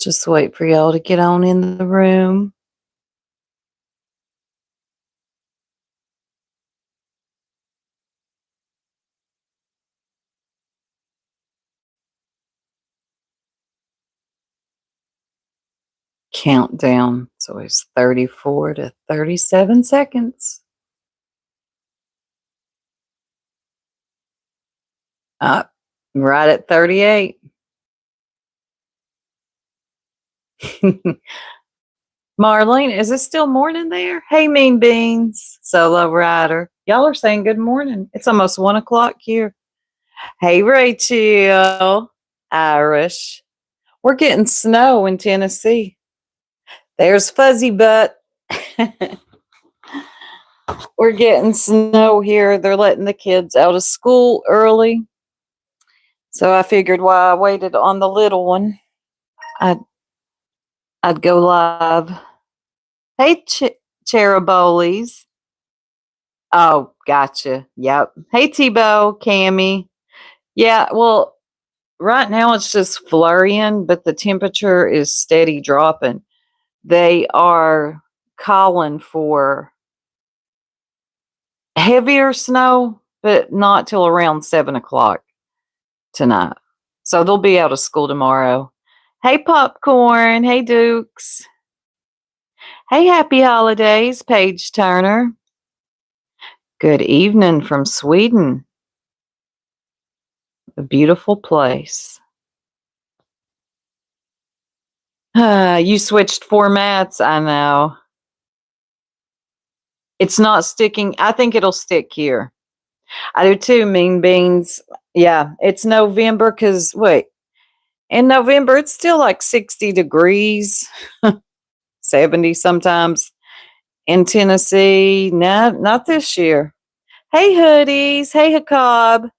Just wait for y'all to get on in the room. Countdown. It's always 34 to 37 seconds. Right at 38. Marlene, is it still morning there? Hey, Mean Beans, Solo Rider. Y'all are saying good morning. It's almost 1 o'clock here. Hey, Rachel, Irish. We're getting snow in Tennessee. There's Fuzzy Butt. We're getting snow here. They're letting the kids out of school early. So I figured while I waited on the little one, I'd go live. Hey, Cherubolies. Oh, gotcha. Yep. Hey, Tebow, Cammy. Yeah, well, right now it's just flurrying, but the temperature is steady dropping. They are calling for heavier snow, but not till around 7 o'clock tonight. So they'll be out of school tomorrow. Hey, Popcorn. Hey, Dukes. Hey, happy holidays, Paige Turner. Good evening from Sweden. A beautiful place. You switched formats, I know. It's not sticking. I think it'll stick here. I do too, Mean Beans. Yeah, it's November because, wait, in November, it's still like 60 degrees, 70 sometimes in Tennessee. Not this year. Hey, hoodies. Hey, Hacob.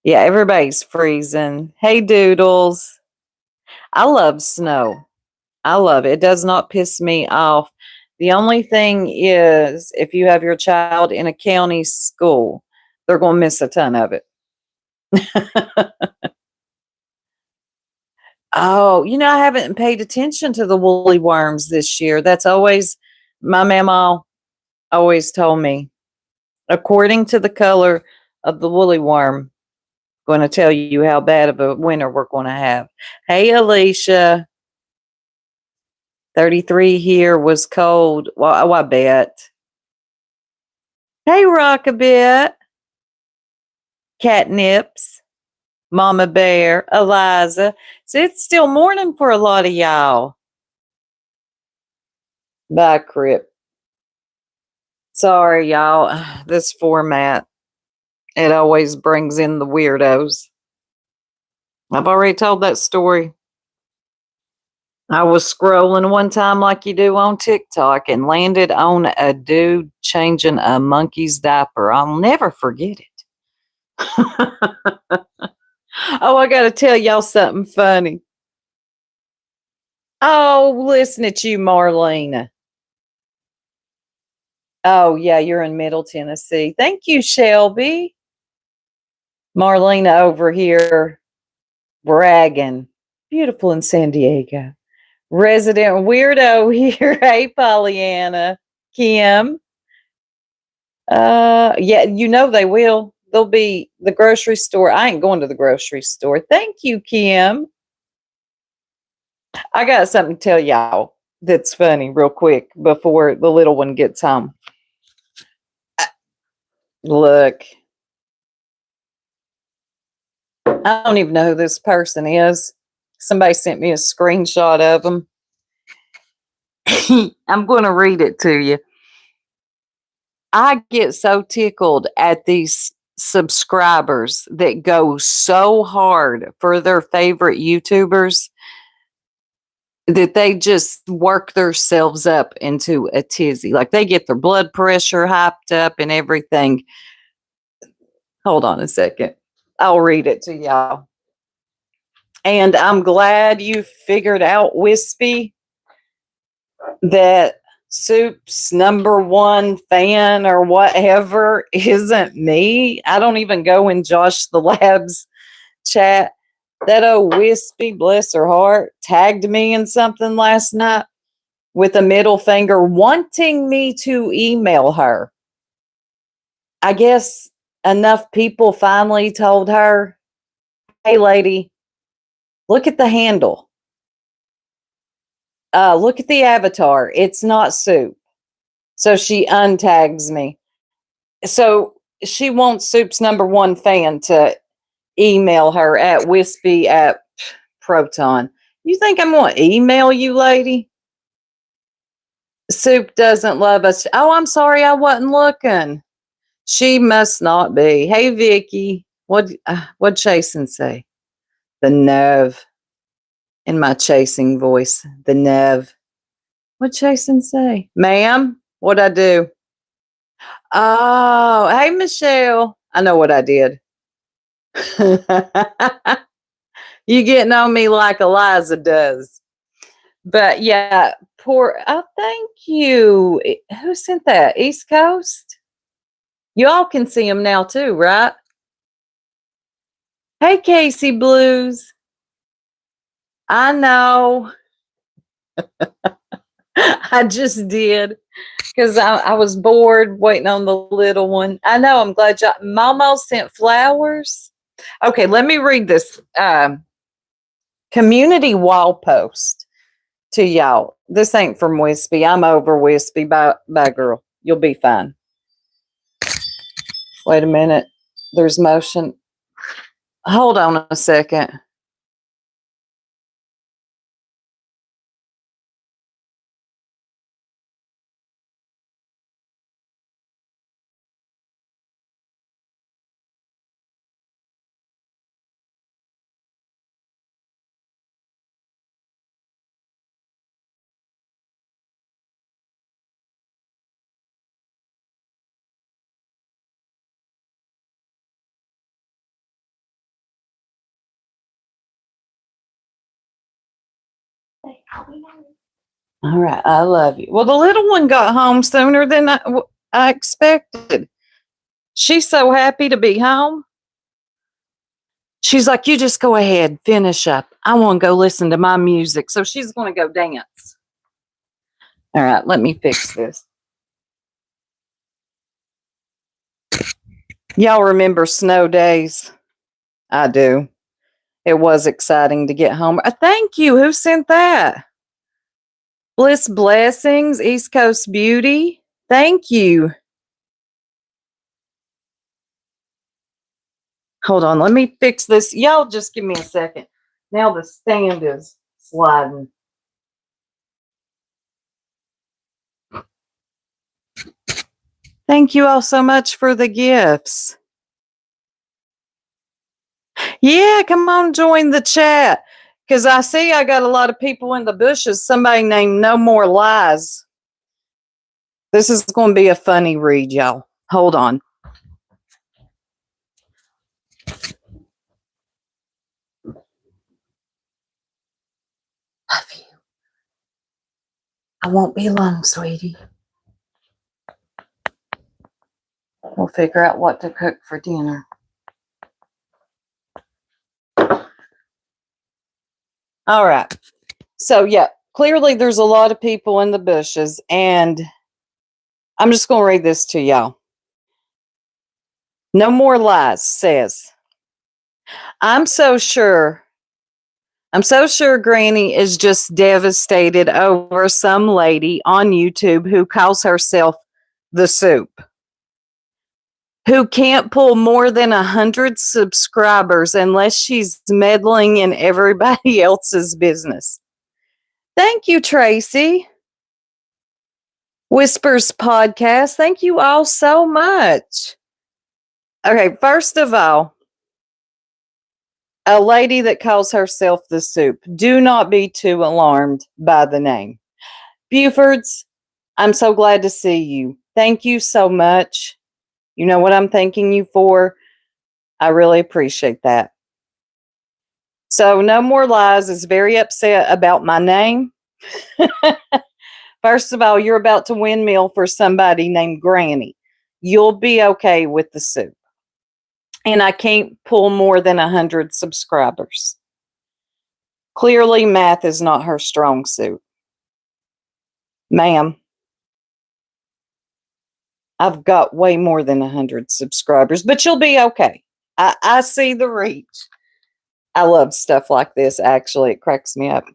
Yeah, everybody's freezing. Hey, Doodles. I love snow. I love it. It does not piss me off. The only thing is, if you have your child in a county school, they're going to miss a ton of it. Oh, I haven't paid attention to the woolly worms this year. That's always, my mama always told me, according to the color of the woolly worm, going to tell you how bad of a winter we're going to have. Hey, Alicia. 33 here was cold. Well, I bet. Hey, Rockabit. Catnips. Mama Bear. Eliza. So it's still morning for a lot of y'all. Bye, Crip. Sorry, y'all. This format, it always brings in the weirdos. I've already told that story. I was scrolling one time like you do on TikTok and landed on a dude changing a monkey's diaper. I'll never forget it. Oh, I got to tell y'all something funny. Oh, listen at you, Marlena. Oh, yeah, you're in Middle Tennessee. Thank you, Shelby. Marlena over here bragging. Beautiful in San Diego. Resident weirdo here. Hey, Pollyanna. Kim. Yeah, they will. They'll be the grocery store. I ain't going to the grocery store. Thank you, Kim. I got something to tell y'all that's funny real quick before the little one gets home. Look. I don't even know who this person is. Somebody sent me a screenshot of them. I'm going to read it to you. I get so tickled at these subscribers that go so hard for their favorite YouTubers that they just work themselves up into a tizzy. Like they get their blood pressure hyped up and everything. Hold on a second. I'll read it to y'all. And I'm glad you figured out, Wispy, that Soup's #1 fan or whatever isn't me. I don't even go in Josh the Lab's chat. That old Wispy, bless her heart, tagged me in something last night with a middle finger wanting me to email her. I guess enough people finally told her, hey, lady, look at the handle. Look at the avatar. It's not Soup. So she untags me. So she wants Soup's number one fan to email her at Wispy at Proton. You think I'm going to email you, lady? Soup doesn't love us. Oh, I'm sorry, I wasn't looking. She must not be. Hey, Vicky, what'd Chasen say? The Nev. In my chasing voice, the Nev. What'd Chasen say? Ma'am, what'd I do? Oh, hey, Michelle. I know what I did. You getting on me like Eliza does. But yeah, oh, thank you. Who sent that? East Coast? You all can see them now too, right? Hey, Casey Blues. I know. I just did because I was bored waiting on the little one. I know. I'm glad y'all. Momo sent flowers. Okay, let me read this community wall post to y'all. This ain't from Wispy. I'm over Wispy. Bye, girl. You'll be fine. Wait a minute. There's motion. Hold on a second. All right. I love you. Well, the little one got home sooner than I expected. She's so happy to be home. She's like, you just go ahead, finish up. I want to go listen to my music. So she's going to go dance. All right. Let me fix this. Y'all remember snow days? I do. It was exciting to get home. Thank you. Who sent that? Bliss Blessings, East Coast Beauty. Thank you. Hold on, let me fix this. Y'all just give me a second. Now the stand is sliding. Thank you all so much for the gifts. Yeah, come on, join the chat. Because I see I got a lot of people in the bushes. Somebody named No More Lies. This is going to be a funny read, y'all. Hold on. Love you. I won't be long, sweetie. We'll figure out what to cook for dinner. All right. So, yeah, clearly there's a lot of people in the bushes, and I'm just going to read this to y'all. No More Lies says, I'm so sure Granny is just devastated over some lady on YouTube who calls herself the Soup, who can't pull more than 100 subscribers unless she's meddling in everybody else's business. Thank you, Tracy. Whispers Podcast. Thank you all so much. Okay, first of all, a lady that calls herself the Soup. Do not be too alarmed by the name. Bufords, I'm so glad to see you. Thank you so much. You know what I'm thanking you for? I really appreciate that. So, No More Lies is very upset about my name. First of all, you're about to windmill for somebody named Granny. You'll be okay with the Soup. And I can't pull more than 100 subscribers. Clearly, math is not her strong suit. Ma'am, I've got way more than 100 subscribers, but you'll be okay. I see the reach. I love stuff like this, actually. It cracks me up.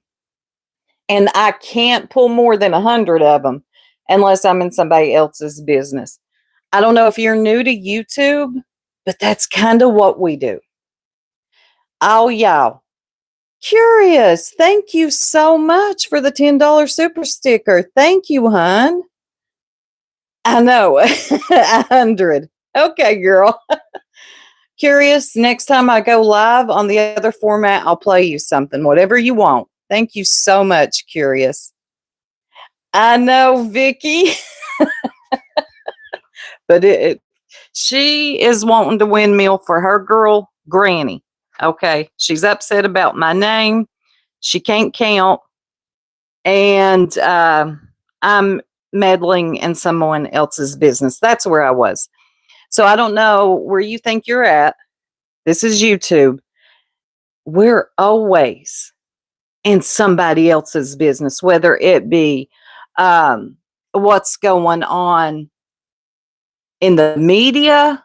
And I can't pull more than 100 of them unless I'm in somebody else's business. I don't know if you're new to YouTube, but that's kind of what we do. Oh, y'all. Curious. Thank you so much for the $10 super sticker. Thank you, hon. I know. 100. Okay, girl. Curious. Next time I go live on the other format, I'll play you something, whatever you want. Thank you so much, Curious. I know, Vicky. But she is wanting to windmill for her girl, Granny. Okay. She's upset about my name. She can't count. And I'm meddling in someone else's business. That's where I was. So I don't know where you think you're at. This is YouTube. We're always in somebody else's business, whether it be what's going on in the media.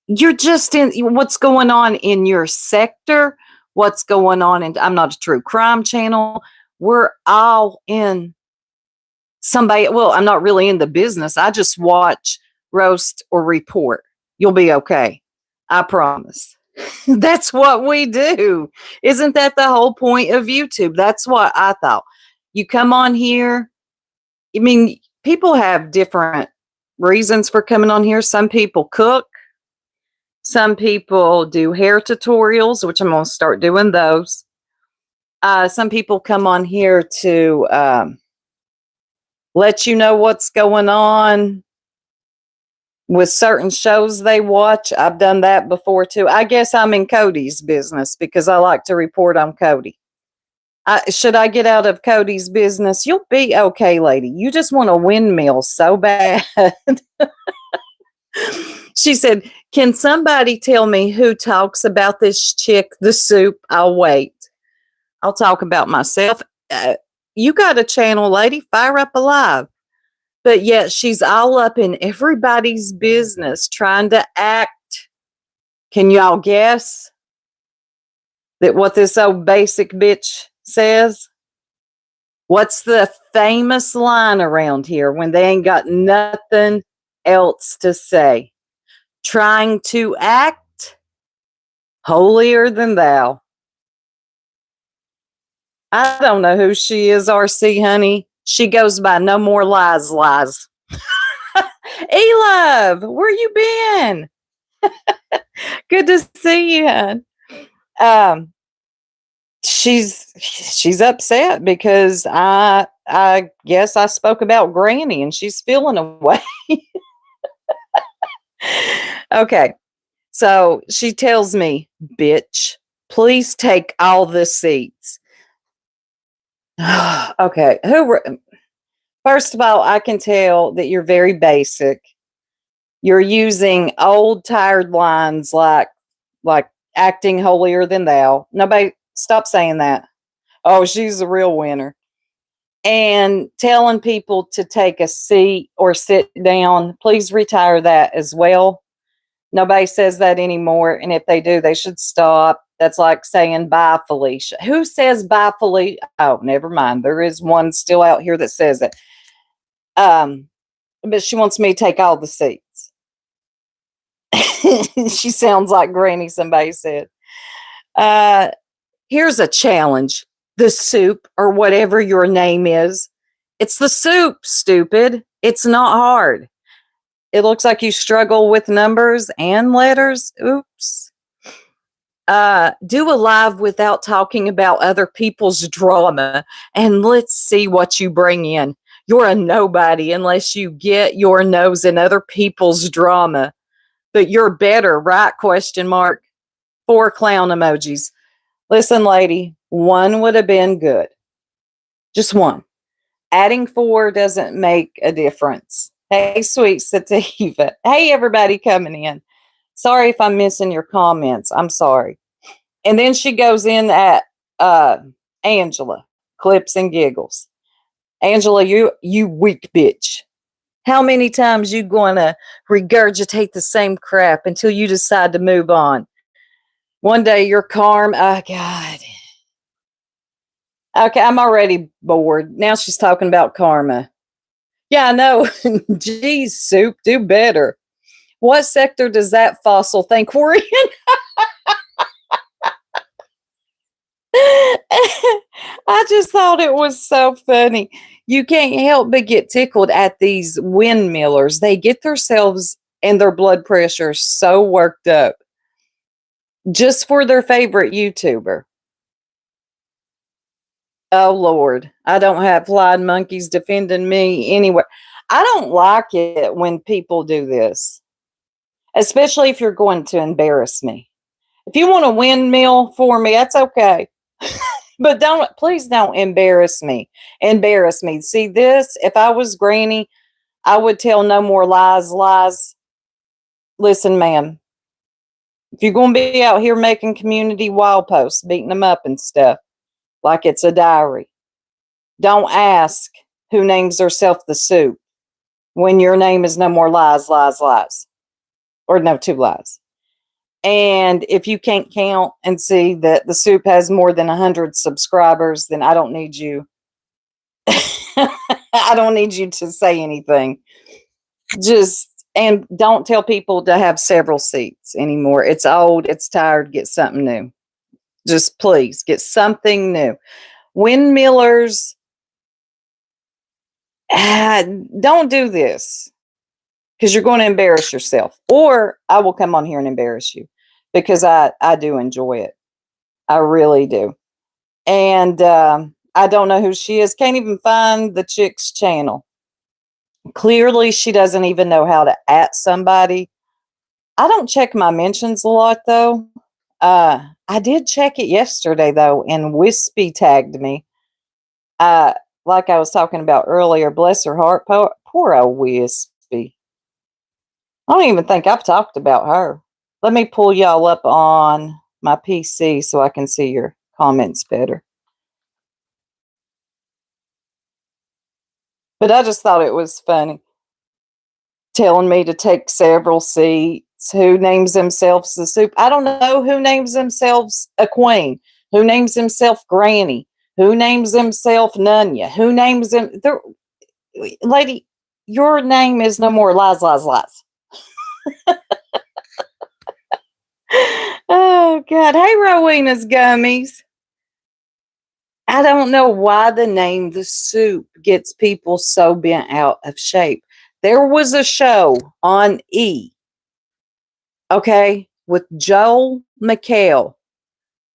You're just in what's going on in your sector, what's going on in, I'm not a true crime channel. We're all in somebody. Well, I'm not really in the business. I just watch, roast, or report. You'll be okay. I promise. That's what we do. Isn't that the whole point of YouTube? That's what I thought. You come on here. I mean, people have different reasons for coming on here. Some people cook. Some people do hair tutorials, which I'm going to start doing those. Some people come on here to let you know what's going on with certain shows they watch. I've done that before too. I guess I'm in Cody's business because I like to report on Cody. Should I get out of Cody's business? You'll be okay, lady. You just want a windmill so bad. She said, can somebody tell me who talks about this chick, the soup? I'll wait. I'll talk about myself. You got a channel, lady. Fire up alive. But yet she's all up in everybody's business trying to act. Can y'all guess that what this old basic bitch says? What's the famous line around here when they ain't got nothing else to say? Trying to act holier than thou. I don't know who she is, RC, honey. She goes by No More Lies, Lies. E-Love, where you been? Good to see you, hon. She's upset because I guess I spoke about Granny and she's feeling away. Okay. So she tells me, bitch, please take all the seats. Okay. First of all, I can tell that you're very basic. You're using old, tired lines like acting holier than thou. Nobody, stop saying that. Oh, she's a real winner. And telling people to take a seat or sit down. Please retire that as well. Nobody says that anymore. And if they do, they should stop. That's like saying bye, Felicia. Who says bye, Felicia? Oh, never mind. There is one still out here that says it. But she wants me to take all the seats. She sounds like Granny, somebody said. Here's a challenge. The soup, or whatever your name is. It's the soup, stupid. It's not hard. It looks like you struggle with numbers and letters. Oops. Do a live without talking about other people's drama, and let's see what you bring in. You're a nobody unless you get your nose in other people's drama. But you're better, right? Question mark. 4 clown emojis. Listen, lady, 1 would have been good. Just 1. Adding 4 doesn't make a difference. Hey, sweet sativa. Hey, everybody coming in. Sorry if I'm missing your comments. I'm sorry. And then she goes in at uh, Angela, clips and giggles. Angela, you weak bitch. How many times you gonna regurgitate the same crap until you decide to move on? One day you're calm. Oh God. Okay, I'm already bored. Now she's talking about karma. Yeah, I know. Geez, Soup, do better. What sector does that fossil think we're in? I just thought it was so funny. You can't help but get tickled at these windmillers. They get themselves and their blood pressure so worked up just for their favorite YouTuber. Oh Lord, I don't have flying monkeys defending me anywhere. I don't like it when people do this, especially if you're going to embarrass me. If you want a windmill for me, that's okay. But please don't embarrass me. Embarrass me. See this? If I was Granny, I would tell no more lies, lies. Listen, ma'am, if you're going to be out here making community wild posts, beating them up and stuff, like it's a diary, don't ask who names herself the Soup when your name is no more lies, lies, lies. Or no, two lies. And if you can't count and see that the Soup has more than 100 subscribers, then I don't need you. I don't need you to say anything. And don't tell people to have several seats anymore. It's old, it's tired, get something new. Just please get something new. Windmillers, don't do this because you're going to embarrass yourself. Or I will come on here and embarrass you because I do enjoy it. I really do. And I don't know who she is. Can't even find the chick's channel. Clearly, she doesn't even know how to at somebody. I don't check my mentions a lot, though. I did check it yesterday, though, and Wispy tagged me. Like I was talking about earlier, bless her heart, poor old Wispy. I don't even think I've talked about her. Let me pull y'all up on my PC so I can see your comments better. But I just thought it was funny. Telling me to take several seats. Who names themselves the Soup? I don't know who names themselves a queen. Who names himself Granny? Who names himself Nunya? Who names him? Lady, your name is no more lies, lies, lies. Oh, God. Hey, Rowena's Gummies. I don't know why the name The Soup gets people so bent out of shape. There was a show on E, okay, with Joel McHale.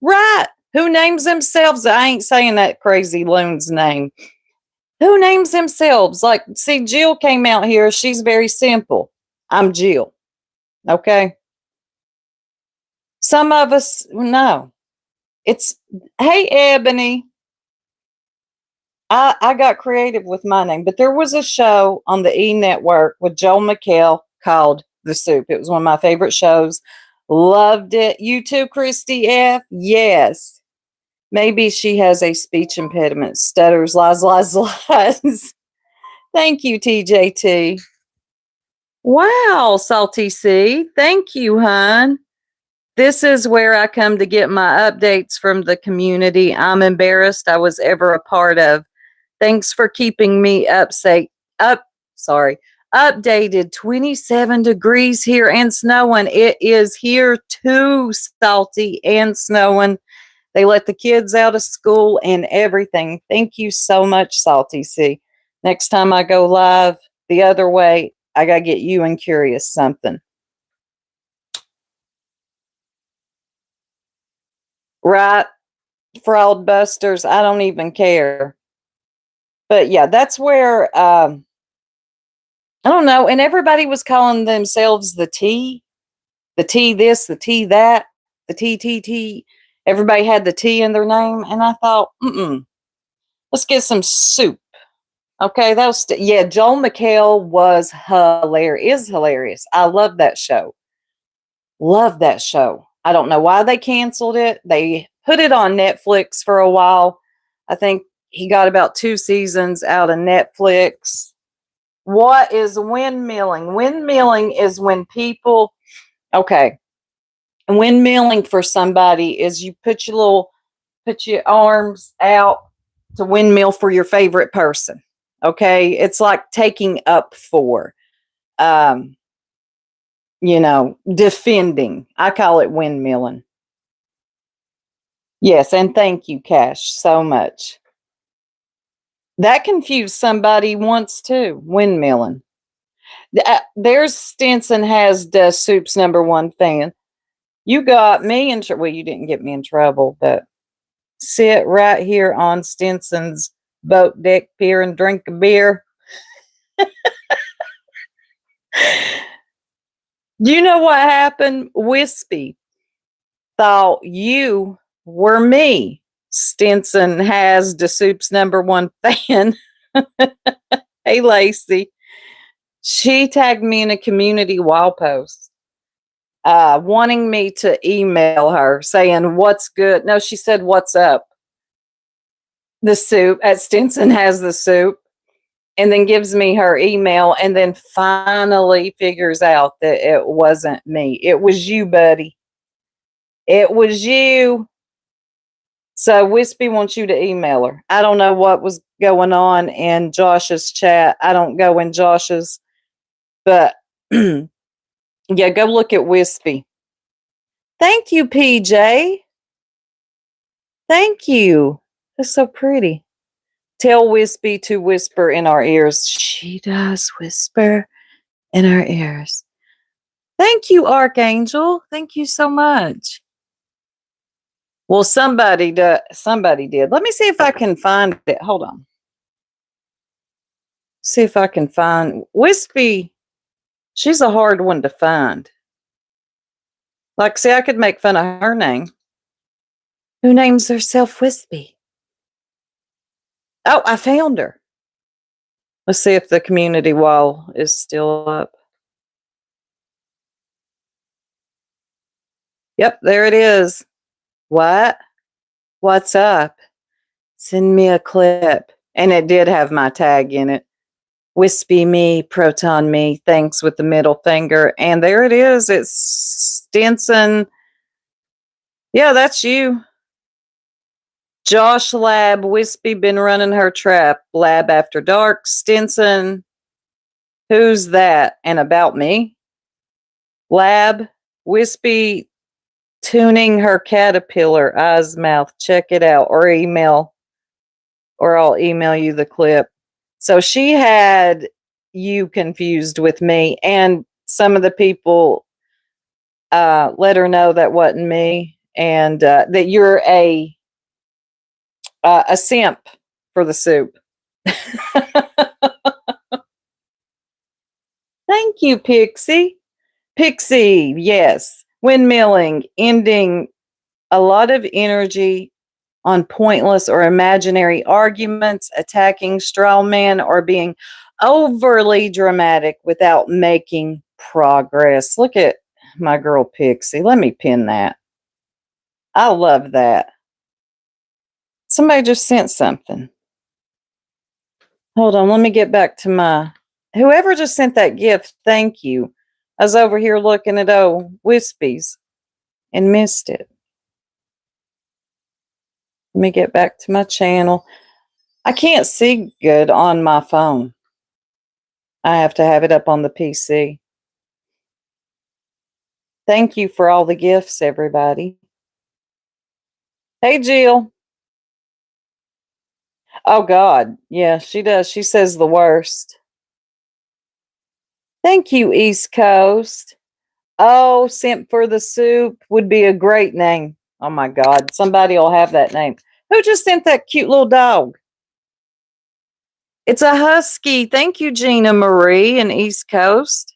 Right. Who names themselves? I ain't saying that crazy loon's name. Who names themselves? Like, see, Jill came out here. She's very simple. I'm Jill. Okay. Some of us, no. It's, hey, Ebony. I got creative with my name, but there was a show on the E Network with Joel McHale called The Soup. It was one of my favorite shows. Loved it. You too, Christy F. Yes. Maybe she has a speech impediment. Stutters, lies, lies, lies. Thank you, TJT. Wow, Salty C. Thank you, hon. This is where I come to get my updates from the community I'm embarrassed I was ever a part of. Thanks for keeping me updated. 27 degrees here and snowing. It is here too, Salty, and snowing. They let the kids out of school and everything. Thank you so much, Salty C. Next time I go live the other way, I got to get you and Curious something. Right? Fraud busters. I don't even care. But yeah, that's where, I don't know. And everybody was calling themselves the T this, the T that, the TTT. Everybody had the T in their name. And I thought, let's get some soup. Okay, that was yeah. Joel McHale was hilarious. I love that show. Love that show. I don't know why they canceled it. They put it on Netflix for a while. I think he got about 2 seasons out of Netflix. What is windmilling? Windmilling is when people, okay, windmilling for somebody is you put your arms out to windmill for your favorite person. Okay. It's like taking up for, um, defending. I call it windmilling. Yes. And thank you, Cash, so much. That confused somebody once too, windmilling. There's Stinson has the Soup's #1 fan. You got me in trouble. Well, you didn't get me in trouble, but sit right here on Stinson's boat deck pier and drink a beer. Do you know what happened? Wispy thought you were me. Stinson has the Soup's #1 fan. Hey, Lacey. She tagged me in a community wall post, wanting me to email her saying, "What's good?" No, she said, "What's up?" The Soup at Stinson has the Soup, and then gives me her email, and then finally figures out that it wasn't me. It was you, buddy. It was you. So Wispy wants you to email her. I don't know what was going on in Josh's chat. I don't go in Josh's, but yeah, go look at Wispy. Thank you, PJ. Thank you. That's so pretty. Tell Wispy to whisper in our ears. She does whisper in our ears. Thank you, Archangel. Thank you so much. Well, somebody did. Let me see if I can find it. Hold on. See if I can find Wispy. She's a hard one to find. Like, see, I could make fun of her name. Who names herself Wispy? Oh, I found her. Let's see if the community wall is still up. Yep, there it is. What? What's up? Send me a clip. And it did have my tag in it. Wispy me, Proton me, thanks with the middle finger. And there it is. It's Stinson. Yeah, that's you. Josh Lab, Wispy been running her trap. Lab After Dark, Stinson. Who's that? And about me? Lab, Wispy tuning her caterpillar eyes mouth. Check it out. Or email. Or I'll email you the clip. So she had you confused with me, and some of the people let her know that wasn't me, and that you're a simp for the Soup. Thank you, Pixie. Pixie, yes. Windmilling, ending a lot of energy on pointless or imaginary arguments, attacking straw man, or being overly dramatic without making progress. Look at my girl Pixie. Let me pin that. I love that. Somebody just sent something. Hold on, let me get back to my whoever just sent that gift. Thank you. I was over here looking at Wispies and missed it. Let me get back to my channel. I can't see good on my phone. I have to have it up on the PC. Thank you for all the gifts, everybody. Hey, Jill. Oh, God. Yeah, she does. She says the worst. Thank you, East Coast. Oh, Simp for the Soup would be a great name. Oh, my God. Somebody will have that name. Who just sent that cute little dog? It's a husky. Thank you, Gina Marie in East Coast.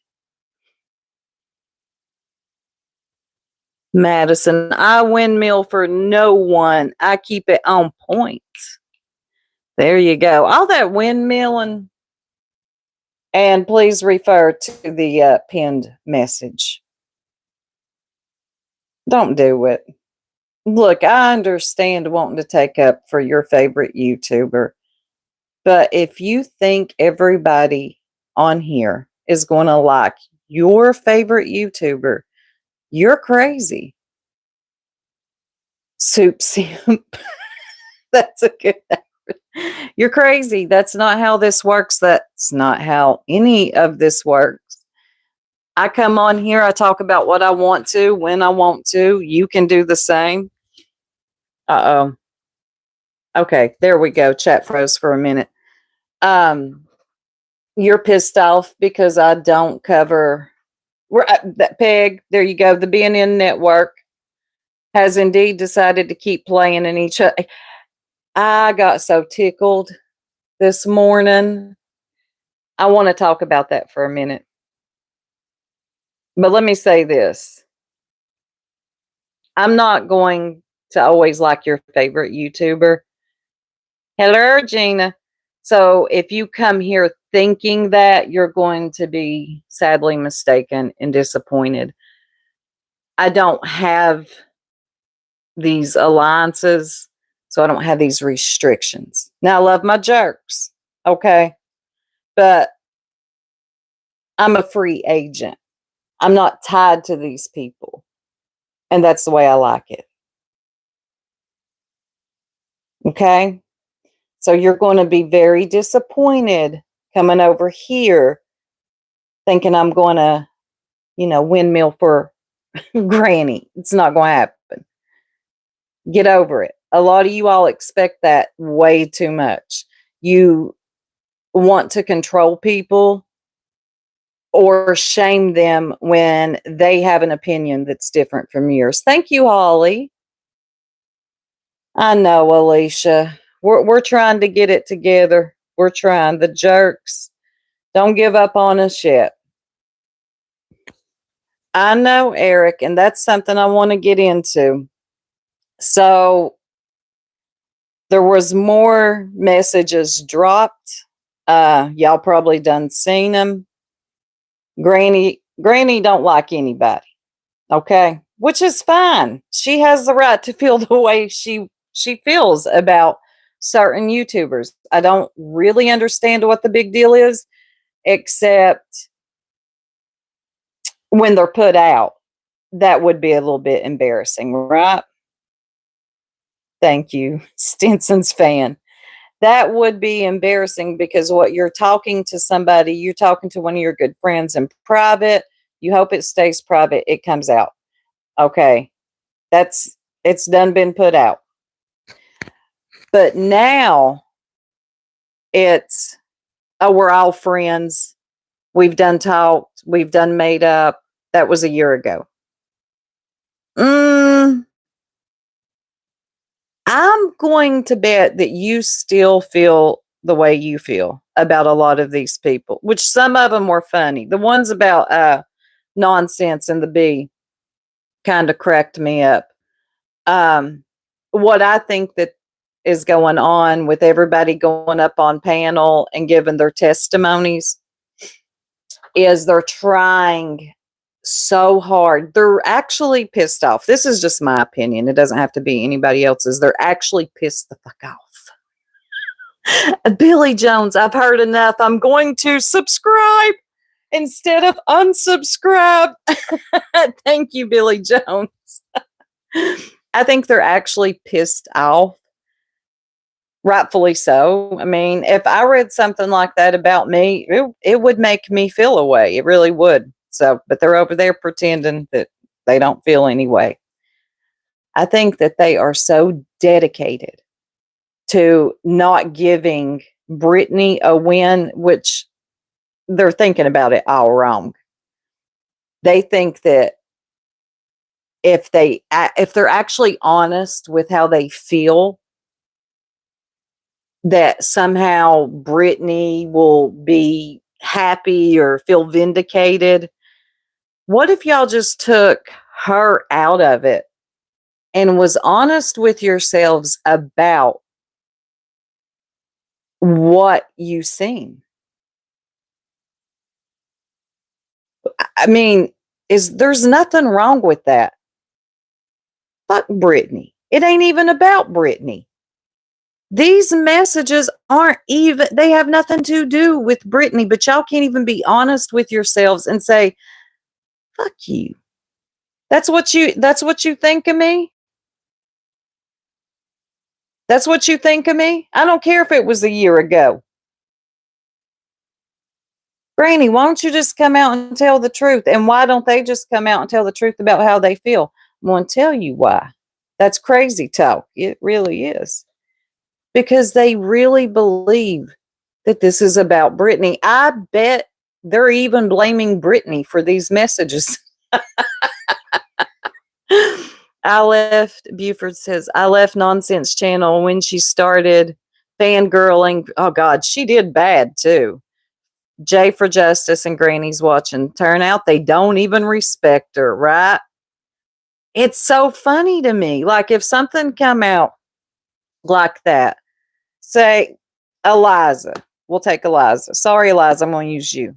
Madison, I windmill for no one. I keep it on point. There you go. All that windmilling. And please refer to the pinned message. Don't do it. Look, I understand wanting to take up for your favorite YouTuber, but if you think everybody on here is going to like your favorite YouTuber, you're crazy. Soup Simp. That's a good name. You're crazy. That's not how this works. That's not how any of this works. I come on here, I talk about what I want to, when I want to. You can do the same. Uh oh. Okay, there we go. Chat froze for a minute. Um, you're pissed off because I don't cover. That Peg. There you go. The BNN network has indeed decided to keep playing in each other. I got so tickled this morning. I want to talk about that for a minute. But let me say this. I'm not going to always like your favorite YouTuber. Hello, Gina. So if you come here thinking that, you're going to be sadly mistaken and disappointed. I don't have these alliances, so I don't have these restrictions. Now, I love my jerks, okay? But I'm a free agent. I'm not tied to these people. And that's the way I like it. Okay? So you're going to be very disappointed coming over here thinking I'm going to, windmill for Granny. It's not going to happen. Get over it. A lot of you all expect that way too much. You want to control people or shame them when they have an opinion that's different from yours. Thank you, Holly. I know, Alicia. We're trying to get it together. We're trying. The jerks. Don't give up on us yet. I know, Eric, and that's something I want to get into. So there was more messages dropped. Y'all probably done seen them. Granny don't like anybody. Okay, which is fine. She has the right to feel the way she feels about certain YouTubers. I don't really understand what the big deal is, except when they're put out. That would be a little bit embarrassing, right? Thank you, Stinson's fan. That would be embarrassing because what you're talking to somebody, you're talking to one of your good friends in private. You hope it stays private. It comes out. Okay. It's done been put out. But now it's, oh, we're all friends. We've done talked. We've done made up. That was a year ago. I'm going to bet that you still feel the way you feel about a lot of these people, which some of them were funny. The ones about nonsense and the bee kind of cracked me up. What I think that is going on with everybody going up on panel and giving their testimonies is they're trying so hard. They're actually pissed off. This is just my opinion. It doesn't have to be anybody else's. They're actually pissed the fuck off. Billy Jones, I've heard enough. I'm going to subscribe instead of unsubscribe. Thank you, Billy Jones. I think they're actually pissed off. Rightfully so. I mean, if I read something like that about me, it would make me feel a way. It really would. So, but they're over there pretending that they don't feel any way. I think that they are so dedicated to not giving Brittany a win, which they're thinking about it all wrong. They think that if they're actually honest with how they feel, that somehow Brittany will be happy or feel vindicated. What if y'all just took her out of it and was honest with yourselves about what you seen? I mean, there's nothing wrong with that. Fuck Britney. It ain't even about Britney. These messages aren't even, they have nothing to do with Britney, but y'all can't even be honest with yourselves and say, fuck you. That's what you think of me? That's what you think of me? I don't care if it was a year ago. Granny, why don't you just come out and tell the truth? And why don't they just come out and tell the truth about how they feel? I'm going to tell you why. That's crazy talk. It really is. Because they really believe that this is about Britney. I bet they're even blaming Britney for these messages. Buford says, I left Nonsense Channel when she started fangirling. Oh, God, she did bad too. Jay for Justice and Granny's watching. Turn out they don't even respect her, right? It's so funny to me. Like if something come out like that, say Eliza, we'll take Eliza. Sorry, Eliza, I'm going to use you.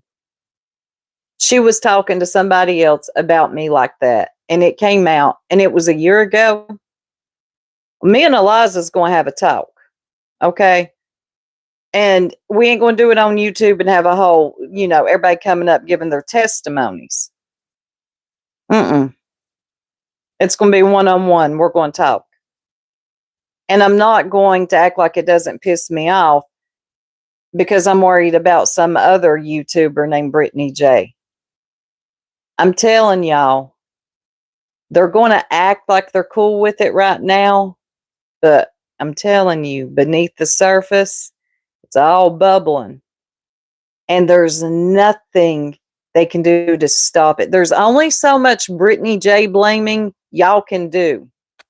She was talking to somebody else about me like that, and it came out, and it was a year ago. Me and Eliza's going to have a talk, okay? And we ain't going to do it on YouTube and have a whole, everybody coming up giving their testimonies. It's going to be one-on-one. We're going to talk. And I'm not going to act like it doesn't piss me off because I'm worried about some other YouTuber named Brittany J. I'm telling y'all, they're going to act like they're cool with it right now, but I'm telling you, beneath the surface, it's all bubbling. And there's nothing they can do to stop it. There's only so much Brittany J blaming y'all can do,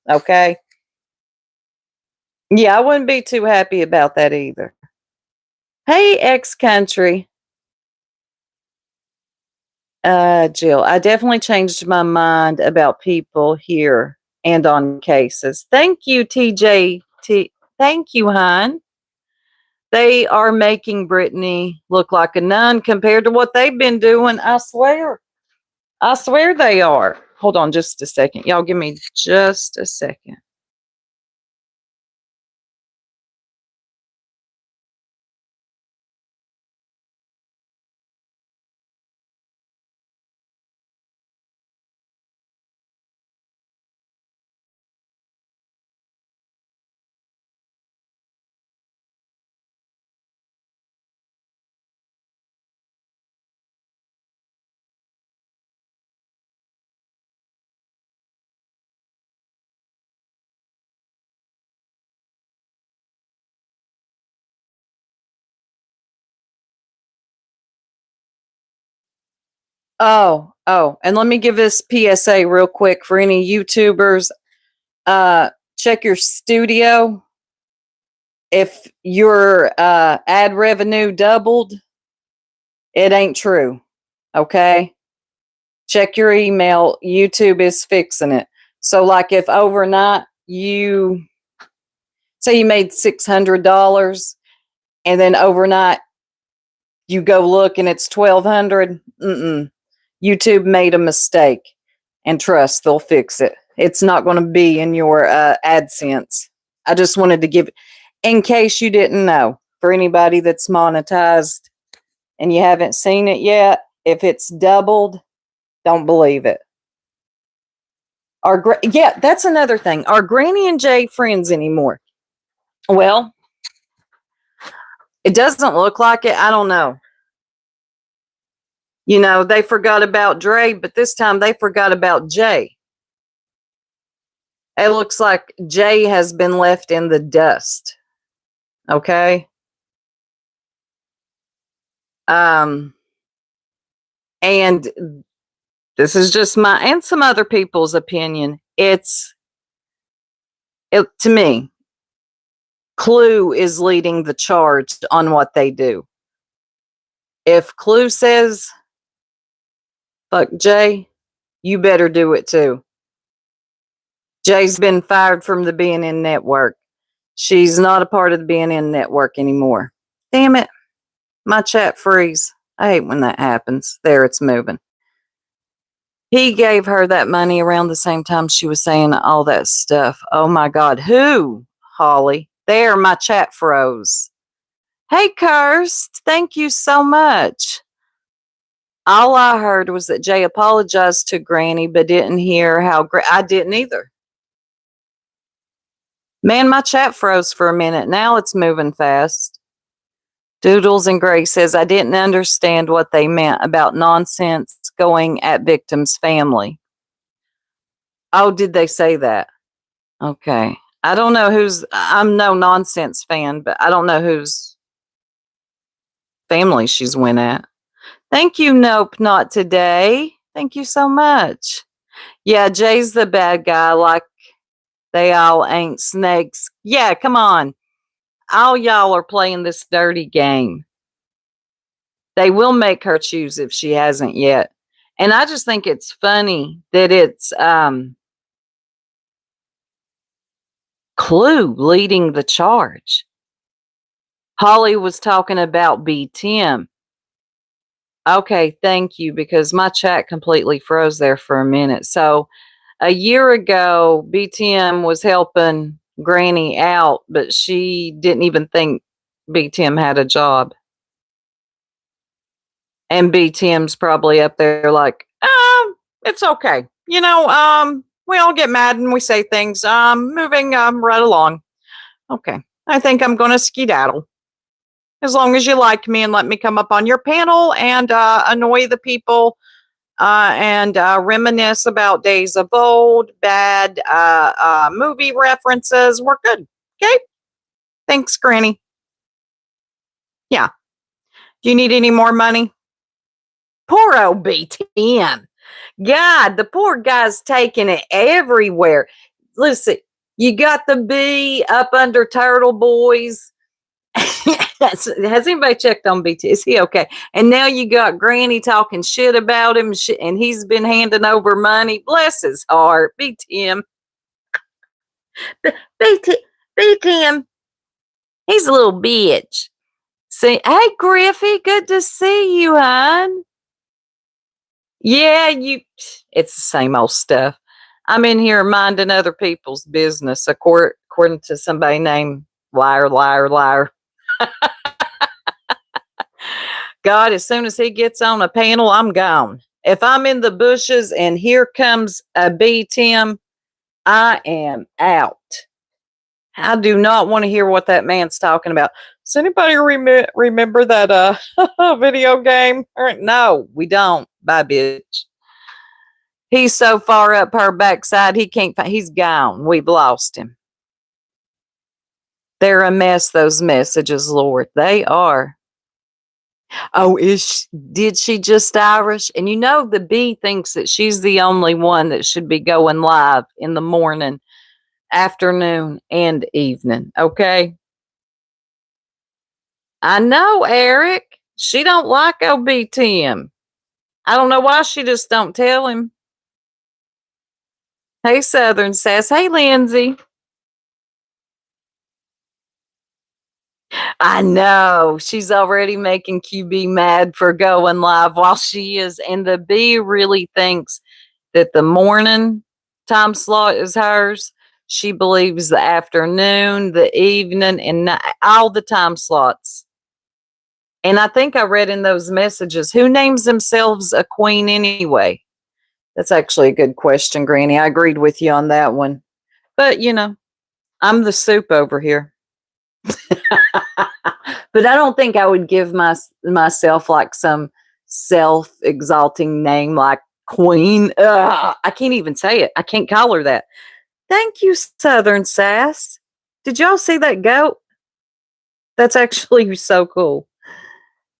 okay? Yeah, I wouldn't be too happy about that either. Hey, ex-country. Jill, I definitely changed my mind about people here and on cases. Thank you, TJT. Thank you, hon. They are making Brittany look like a nun compared to what they've been doing. I swear. I swear they are. Hold on just a second. Y'all give me just a second. Oh, and let me give this PSA real quick for any YouTubers. Check your studio. If your ad revenue doubled, it ain't true. Okay? Check your email. YouTube is fixing it. So, like, if overnight you say you made $600 and then overnight you go look and it's 1,200, YouTube made a mistake. And trust, they'll fix it. It's not going to be in your AdSense. I just wanted to give, in case you didn't know, for anybody that's monetized and you haven't seen it yet, if it's doubled, don't believe it. Yeah, that's another thing. Are Granny and Jay friends anymore? Well, it doesn't look like it. I don't know. They forgot about Dre, but this time they forgot about Jay. It looks like Jay has been left in the dust. Okay? And this is just my and some other people's opinion. To me, Clue is leading the charge on what they do. If Clue says, fuck Jay, you better do it too. Jay's been fired from the BNN network. She's not a part of the BNN network anymore. Damn it. My chat freeze. I hate when that happens. There, it's moving. He gave her that money around the same time she was saying all that stuff. Oh my God. Who? Holly. There, my chat froze. Hey, Kirst. Thank you so much. All I heard was that Jay apologized to Granny, but didn't hear how I didn't either. Man, my chat froze for a minute. Now it's moving fast. Doodles and Gray says, I didn't understand what they meant about nonsense going at victim's family. Oh, did they say that? Okay. I don't know I'm no nonsense fan, but I don't know whose family she's went at. Thank you, Nope, not today. Thank you so much. Yeah, Jay's the bad guy, like they all ain't snakes. Yeah, come on. All y'all are playing this dirty game. They will make her choose if she hasn't yet. And I just think it's funny that it's Clue leading the charge. Holly was talking about B. Tim. Okay, thank you, because my chat completely froze there for a minute. So a year ago, BTM was helping Granny out, but she didn't even think BTM had a job. And BTM's probably up there like, it's okay. You know, we all get mad and we say things. Moving right along. Okay. I think I'm gonna skedaddle. As long as you like me and let me come up on your panel and annoy the people and reminisce about days of old, bad movie references. We're good. Okay. Thanks, Granny. Yeah. Do you need any more money? Poor old BTM. God, the poor guy's taking it everywhere. Listen, you got the bee up under Turtle Boys. Has anybody checked on BT? Is he okay? And now you got Granny talking shit about him, and he's been handing over money. Bless his heart, BTM. BTM, he's a little bitch. See, hey Griffey, good to see you, hon. Yeah, it's the same old stuff. I'm in here minding other people's business, according to somebody named Liar, Liar, Liar. God, as soon as he gets on a panel, I'm gone. If I'm in the bushes and here comes a B. Tim, I am out. I do not want to hear what that man's talking about. Does anybody remember that video game? No, we don't. Bye, bitch. He's so far up her backside, he's gone. We've lost him. They're a mess, those messages, Lord. They are. Oh, did she just Irish? And you know, the bee thinks that she's the only one that should be going live in the morning, afternoon, and evening. Okay. I know, Eric. She don't like OBTM. I don't know why she just don't tell him. Hey, Southern Sass. Hey, Lindsay. I know. She's already making QB mad for going live while she is. And the bee really thinks that the morning time slot is hers. She believes the afternoon, the evening, and all the time slots. And I think I read in those messages, who names themselves a queen anyway? That's actually a good question, Granny. I agreed with you on that one. But, you know, I'm the soup over here. But I don't think I would give myself like some self-exalting name like Queen. I can't even say it. I can't call her that. Thank you, Southern Sass. Did y'all see that goat? That's actually so cool.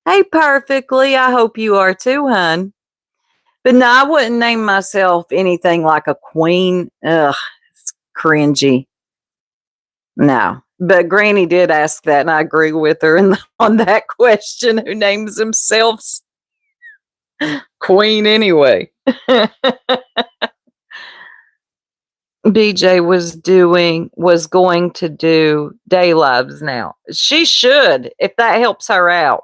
Hey, Perfectly. I hope you are too, hun. But no, I wouldn't name myself anything like a queen. Ugh, it's cringy. No. But Granny did ask that, and I agree with her on that question. Who names themselves queen anyway? BJ was going to do day lives now. She should, if that helps her out.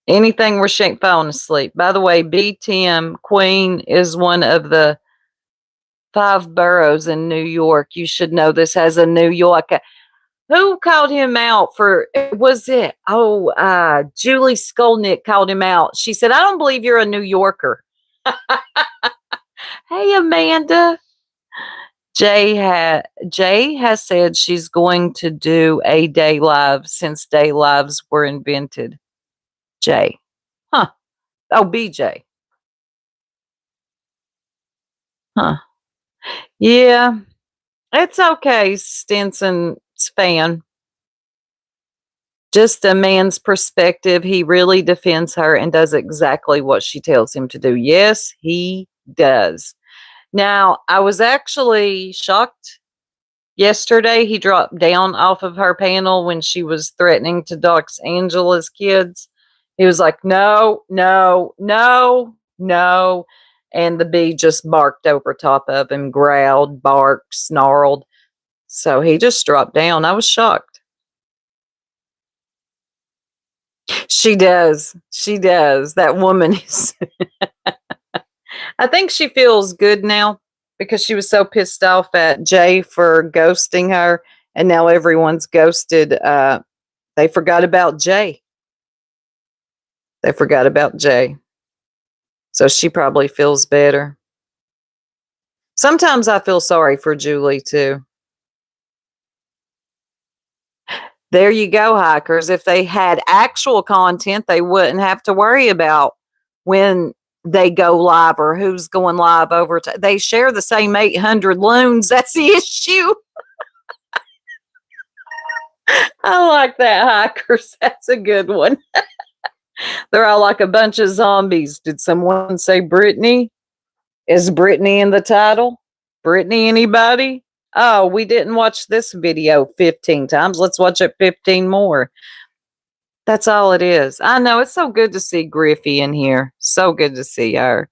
Anything where she ain't falling asleep. By the way, BTM Queen is one of the 5 boroughs in New York. You should know this as a New Yorker. Who called him out for, was it? Oh, Julie Skolnick called him out. She said, I don't believe you're a New Yorker. Hey, Amanda. Jay has said she's going to do a day live since day lives were invented. Jay. Huh. Oh, BJ. Huh. Yeah. It's okay, Stinson's fan. Just a man's perspective. He really defends her and does exactly what she tells him to do. Yes, he does. Now, I was actually shocked yesterday. He dropped down off of her panel when she was threatening to dox Angela's kids. He was like, no, no, no, no. And the bee just barked over top of him, growled, barked, snarled. So he just dropped down. I was shocked. She does. She does. That woman is. I think she feels good now because she was so pissed off at Jay for ghosting her, and now everyone's ghosted. They forgot about Jay. They forgot about Jay. So she probably feels better. Sometimes I feel sorry for Julie too. There you go, hikers. If they had actual content, they wouldn't have to worry about when they go live or who's going live over. They share the same 800 loons. That's the issue. I like that, hikers. That's a good one. They're all like a bunch of zombies. Did someone say Brittany? Is Brittany in the title? Brittany, anybody? Oh, we didn't watch this video 15 times. Let's watch it 15 more. That's all it is. I know. It's so good to see Griffey in here. So good to see her.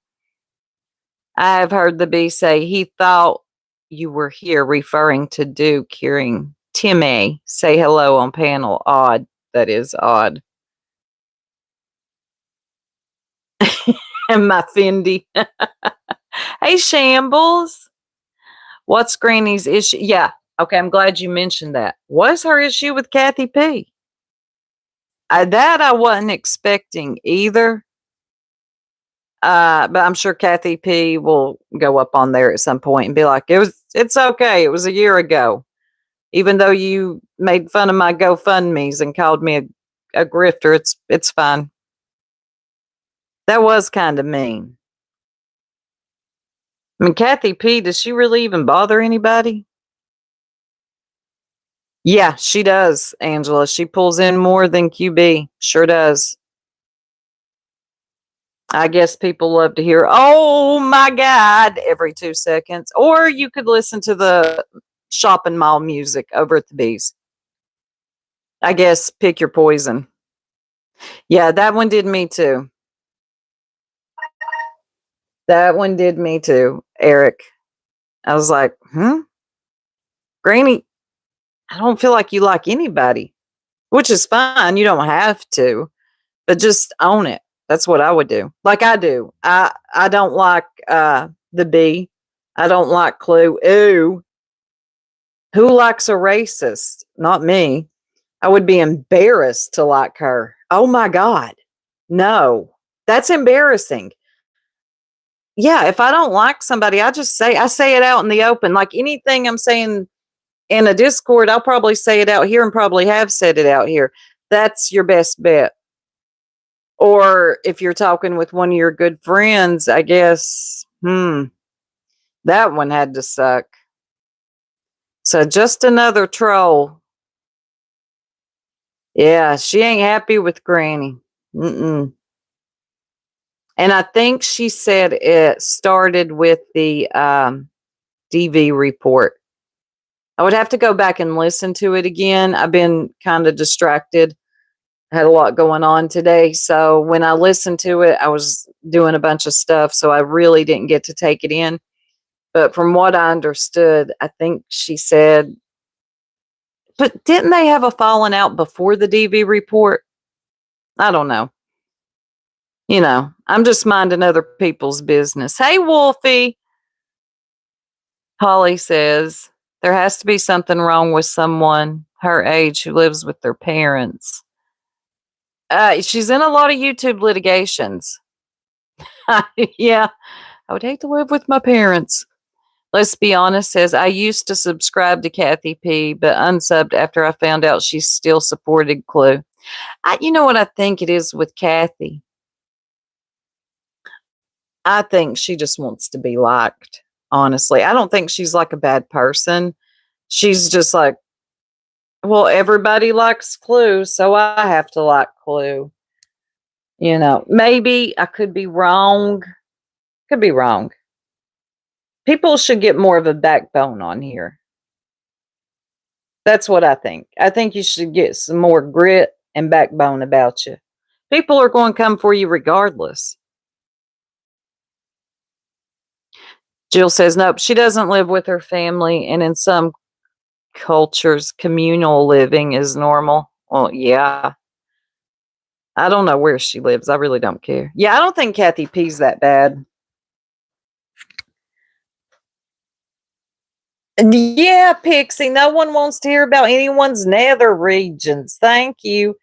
I have heard the bee say he thought you were here, referring to Duke hearing Timmy say hello on panel. Odd. That is odd. And my Fendi. Hey, Shambles. What's Granny's issue? Yeah. Okay. I'm glad you mentioned that. What's her issue with Kathy P? That I wasn't expecting either. But I'm sure Kathy P will go up on there at some point and be like, it's okay. It was a year ago. Even though you made fun of my GoFundMe's and called me a grifter, it's fine. That was kind of mean. I mean, Kathy P, does she really even bother anybody? Yeah, she does, Angela. She pulls in more than QB. Sure does. I guess people love to hear, oh my God, every 2 seconds. Or you could listen to the shopping mall music over at the Bees. I guess pick your poison. Yeah, that one did me too. That one did me too, Eric. I was like, Granny, I don't feel like you like anybody, which is fine. You don't have to, but just own it. That's what I would do. Like I do. I don't like the bee. I don't like Clue. Ooh. Who likes a racist? Not me. I would be embarrassed to like her. Oh my God. No. That's embarrassing. Yeah, if I don't like somebody, I say it out in the open. Like anything I'm saying in a Discord, I'll probably say it out here and probably have said it out here. That's your best bet. Or if you're talking with one of your good friends, I guess, that one had to suck. So just another troll. Yeah, she ain't happy with Granny. Mm-mm. And I think she said it started with the DV report. I would have to go back and listen to it again. I've been kind of distracted. I had a lot going on today. So when I listened to it, I was doing a bunch of stuff. So I really didn't get to take it in. But from what I understood, I think she said, but didn't they have a falling out before the DV report? I don't know. I'm just minding other people's business. Hey, Wolfie. Holly says there has to be something wrong with someone her age who lives with their parents. She's in a lot of YouTube litigations. Yeah, I would hate to live with my parents. Let's be honest, says I used to subscribe to Kathy P, but unsubbed after I found out she still supported Clue. You know what I think it is with Kathy? I think she just wants to be liked, honestly. I don't think she's like a bad person. She's just like, well, everybody likes Clue, so I have to like Clue. Maybe I could be wrong. Could be wrong. People should get more of a backbone on here. That's what I think. I think you should get some more grit and backbone about you. People are going to come for you regardless. Jill says, nope, she doesn't live with her family, and in some cultures, communal living is normal. Well, yeah. I don't know where she lives. I really don't care. Yeah, I don't think Kathy P's that bad. Yeah, Pixie, no one wants to hear about anyone's nether regions. Thank you.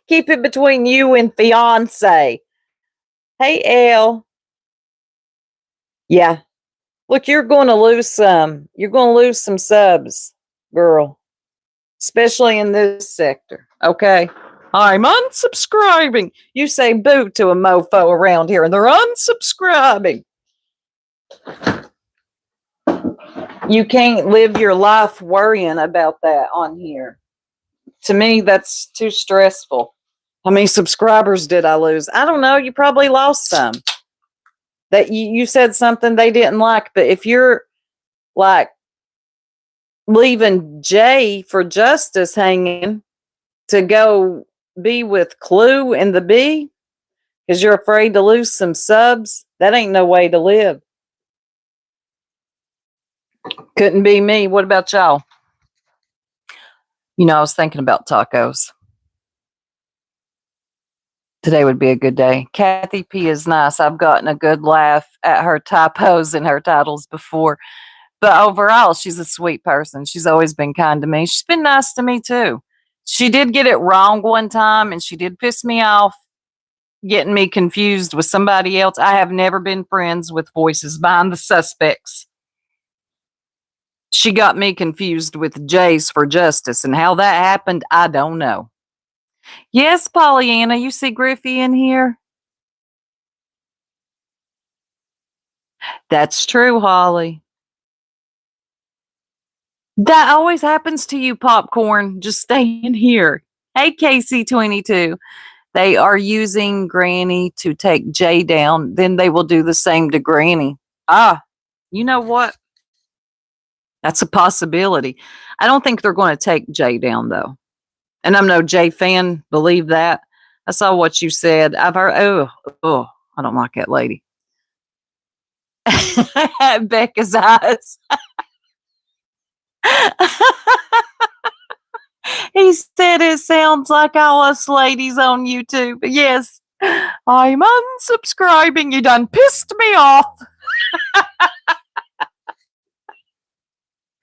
Keep it between you and fiance. Hey, Elle. Yeah. Look, you're going to lose some. You're going to lose some subs, girl, especially in this sector. Okay. I'm unsubscribing. You say boo to a mofo around here, and they're unsubscribing. You can't live your life worrying about that on here. To me, that's too stressful. How many subscribers did I lose? I don't know. You probably lost some. That you said something they didn't like, but if you're like leaving Jay for Justice hanging to go be with Clue and the Bee because you're afraid to lose some subs, that ain't no way to live. Couldn't be me. What about y'all? I was thinking about tacos. Today would be a good day. Kathy P is nice. I've gotten a good laugh at her typos in her titles before. But overall, she's a sweet person. She's always been kind to me. She's been nice to me too. She did get it wrong one time and she did piss me off, getting me confused with somebody else. I have never been friends with Voices Behind the Suspects. She got me confused with Jays for Justice, and how that happened, I don't know. Yes, Pollyanna, you see Griffey in here? That's true, Holly. That always happens to you, Popcorn. Just stay in here. Hey, KC22. They are using Granny to take Jay down. Then they will do the same to Granny. You know what? That's a possibility. I don't think they're going to take Jay down, though. And I'm no Jay fan. Believe that. I saw what you said. I've heard, I don't like that lady. Becca's eyes. He said it sounds like all us ladies on YouTube. Yes, I'm unsubscribing. You done pissed me off.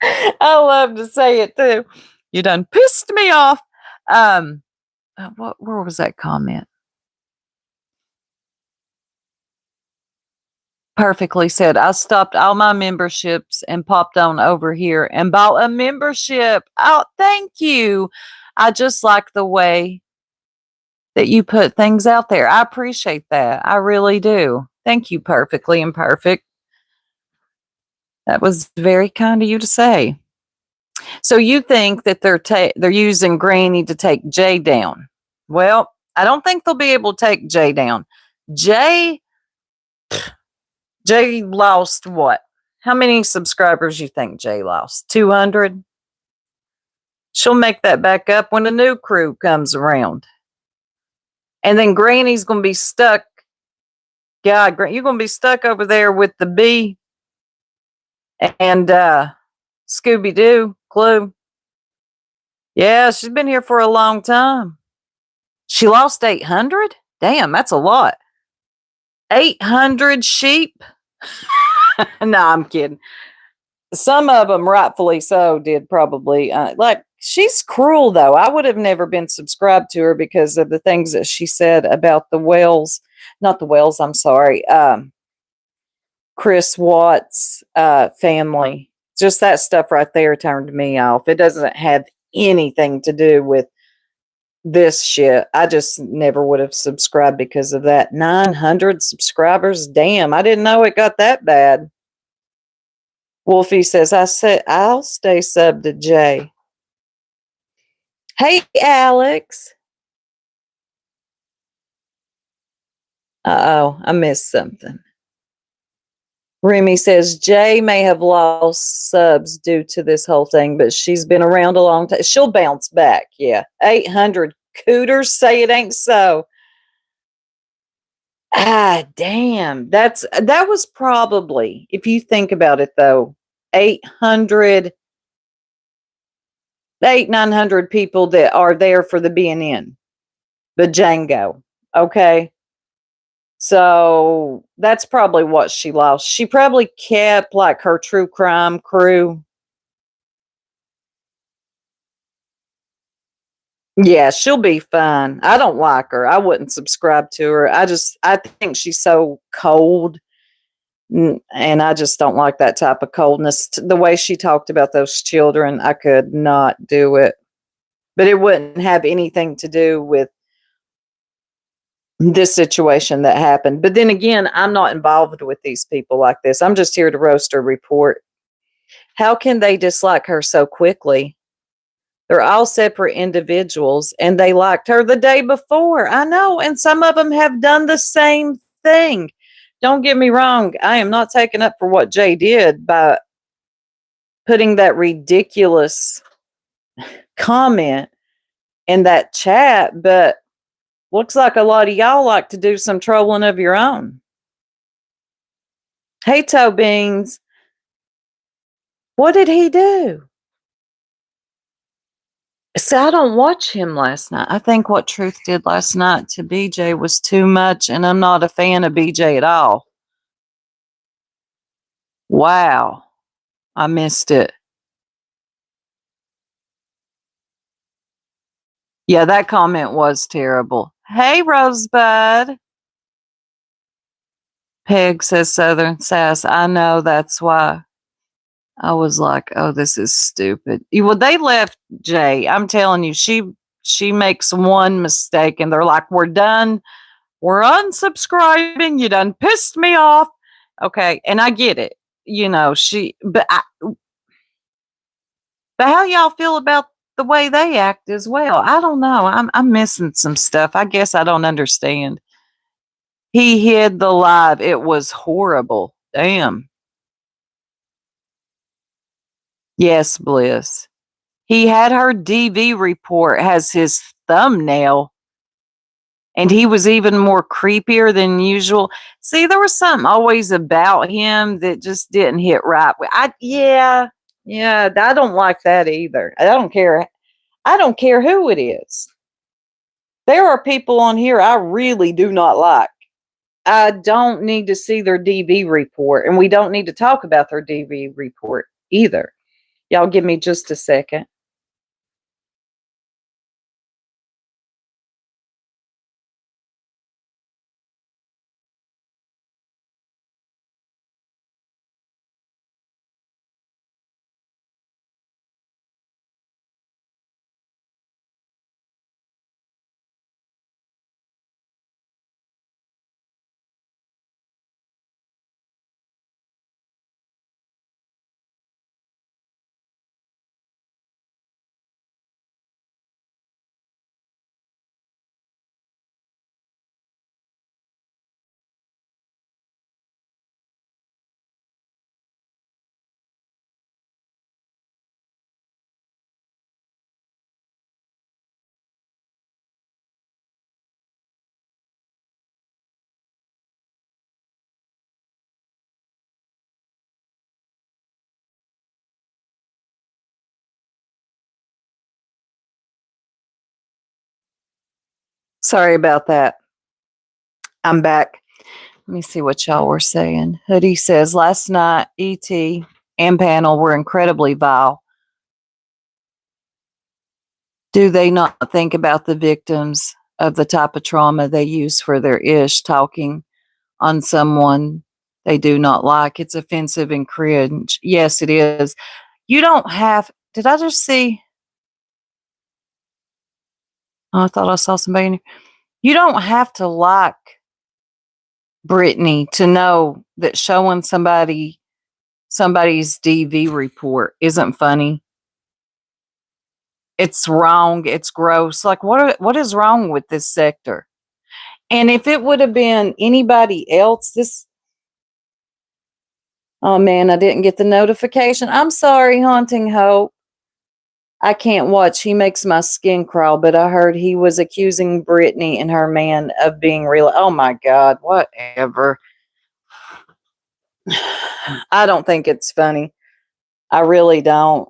I love to say it too. You done pissed me off. Where was that comment? Perfectly said. I stopped all my memberships and popped on over here and bought a membership. Oh, thank you. I just like the way that you put things out there. I appreciate that. I really do. Thank you, Perfectly Imperfect. That was very kind of you to say. So you think that they're using Granny to take Jay down? Well, I don't think they'll be able to take Jay down. Jay lost what? How many subscribers you think Jay lost? 200? She'll make that back up when a new crew comes around. And then Granny's going to be stuck. God, you're going to be stuck over there with the Bee and Scooby-Doo, Clue. Yeah, she's been here for a long time. She lost 800? Damn, that's a lot. 800 sheep? No, I'm kidding. Some of them, rightfully so, did probably. Like, she's cruel, though. I would have never been subscribed to her because of the things that she said about the Wells, not the Wells, I'm sorry, Chris Watts family. Just that stuff right there turned me off. It doesn't have anything to do with this shit. I just never would have subscribed because of that. 900 subscribers? Damn, I didn't know it got that bad. Wolfie says, I said I'll stay sub to Jay. Hey, Alex. Uh-oh, I missed something. Remy says Jay may have lost subs due to this whole thing, but she's been around a long time. She'll bounce back. Yeah. 800 cooters say it ain't so. Ah, damn. That was probably, if you think about it though, 800, 900 people that are there for the BNN, the Django. Okay. So that's probably what she lost. She probably kept like her true crime crew. Yeah, she'll be fine. I don't like her. I wouldn't subscribe to her. I think she's so cold. And I just don't like that type of coldness. The way she talked about those children, I could not do it. But it wouldn't have anything to do with this situation that happened. But then again, I'm not involved with these people like this. I'm just here to roast her report. How can they dislike her so quickly? They're all separate individuals and they liked her the day before. I know. And some of them have done the same thing. Don't get me wrong. I am not taking up for what Jay did by putting that ridiculous comment in that chat, but looks like a lot of y'all like to do some trolling of your own. Hey, Toe Beans, what did he do? See, I don't watch him last night. I think what Truth did last night to BJ was too much, and I'm not a fan of BJ at all. Wow, I missed it. Yeah, that comment was terrible. Hey, Rosebud. Peg says Southern Sass. I know, that's why. I was like, oh, this is stupid. Well, they left Jay. I'm telling you, she makes one mistake and they're like, we're done. We're unsubscribing. You done pissed me off. Okay, and I get it. You know, but how y'all feel about the way they act as well? I don't know. I'm missing some stuff. I guess I don't understand. He hid the live. It was horrible. Damn. Yes, Bliss. He had her DV report has his thumbnail, and he was even more creepier than usual. See, there was something always about him that just didn't hit right. Yeah, I don't like that either. I don't care. I don't care who it is. There are people on here I really do not like. I don't need to see their DV report, and we don't need to talk about their DV report either. Y'all give me just a second. Sorry about that. I'm back. Let me see what y'all were saying. Hoodie says last night, ET and panel were incredibly vile. Do they not think about the victims of the type of trauma they use for their ish talking on someone they do not like? It's offensive and cringe. Yes, it is. You don't have. Did I just see? Oh, I thought I saw somebody in here. You don't have to like Brittany to know that showing somebody's DV report isn't funny. It's wrong. It's gross. Like what is wrong with this sector? And if it would have been anybody else, this oh man, I didn't get the notification. I'm sorry, Haunting Hope. I can't watch. He makes my skin crawl, but I heard he was accusing Brittany and her man of being real. Oh my God, whatever. I don't think it's funny. I really don't.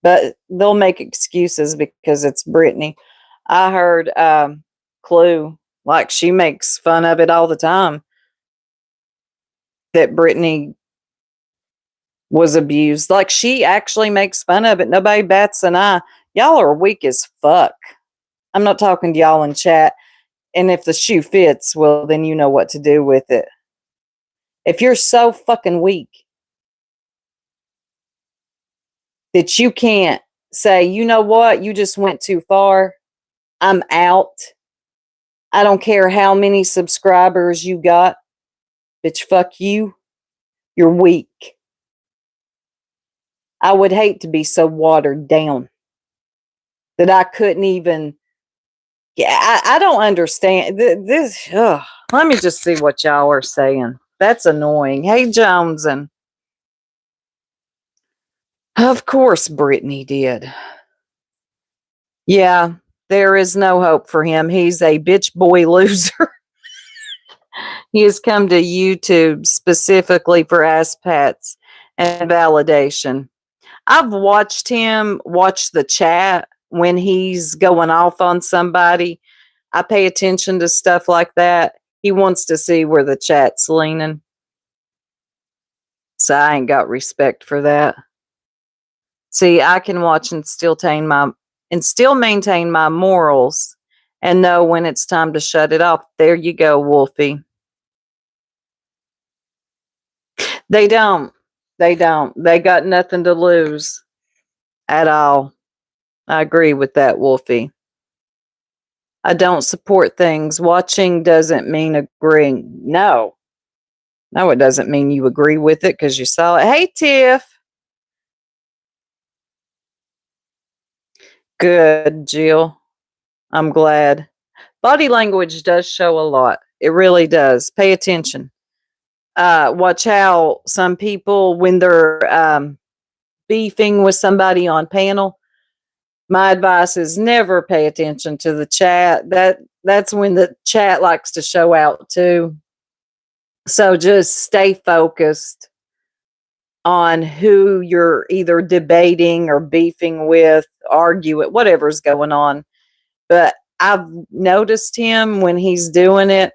But they'll make excuses because it's Brittany. I heard Clue, like she makes fun of it all the time, that Brittany was abused. Like she actually makes fun of it. Nobody bats an eye. Y'all are weak as fuck. I'm not talking to y'all in chat. And if the shoe fits, well, then you know what to do with it. If you're so fucking weak that you can't say, you know what, you just went too far, I'm out. I don't care how many subscribers you got. Bitch, fuck you. You're weak. I would hate to be so watered down that I couldn't even. Yeah, I don't understand this. Let me just see what y'all are saying. That's annoying. Hey, Jones, and of course, Brittany did. Yeah, there is no hope for him. He's a bitch boy loser. He has come to YouTube specifically for ass pats and validation. I've watched him watch the chat when he's going off on somebody. I pay attention to stuff like that. He wants to see where the chat's leaning. So I ain't got respect for that. See, I can watch and still maintain my morals and know when it's time to shut it off. There you go, Wolfie. They don't. They don't. They got nothing to lose at all. I agree with that, Wolfie. I don't support things. Watching doesn't mean agreeing. No. No, it doesn't mean you agree with it because you saw it. Hey, Tiff. Good, Jill. I'm glad. Body language does show a lot. It really does. Pay attention. Watch how some people, when they're beefing with somebody on panel, my advice is never pay attention to the chat. That's when the chat likes to show out too. So just stay focused on who you're either debating or beefing with, arguing, whatever's going on. But I've noticed him when he's doing it.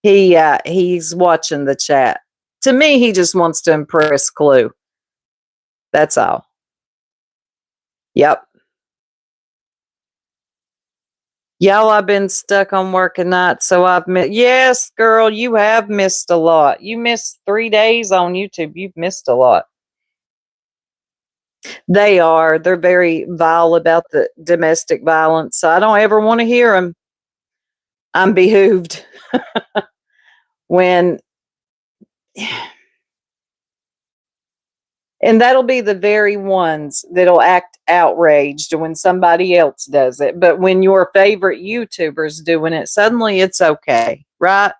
He's watching the chat. To me, he just wants to impress Clue. That's all. Yep. Y'all, I've been stuck on work at night, so I've missed. Yes, girl, you have missed a lot. You missed 3 days on YouTube. You've missed a lot. They are. They're very vile about the domestic violence. So I don't ever want to hear them. I'm behooved when. And that'll be the very ones that'll act outraged when somebody else does it. But when your favorite YouTuber's doing it, suddenly it's okay, right?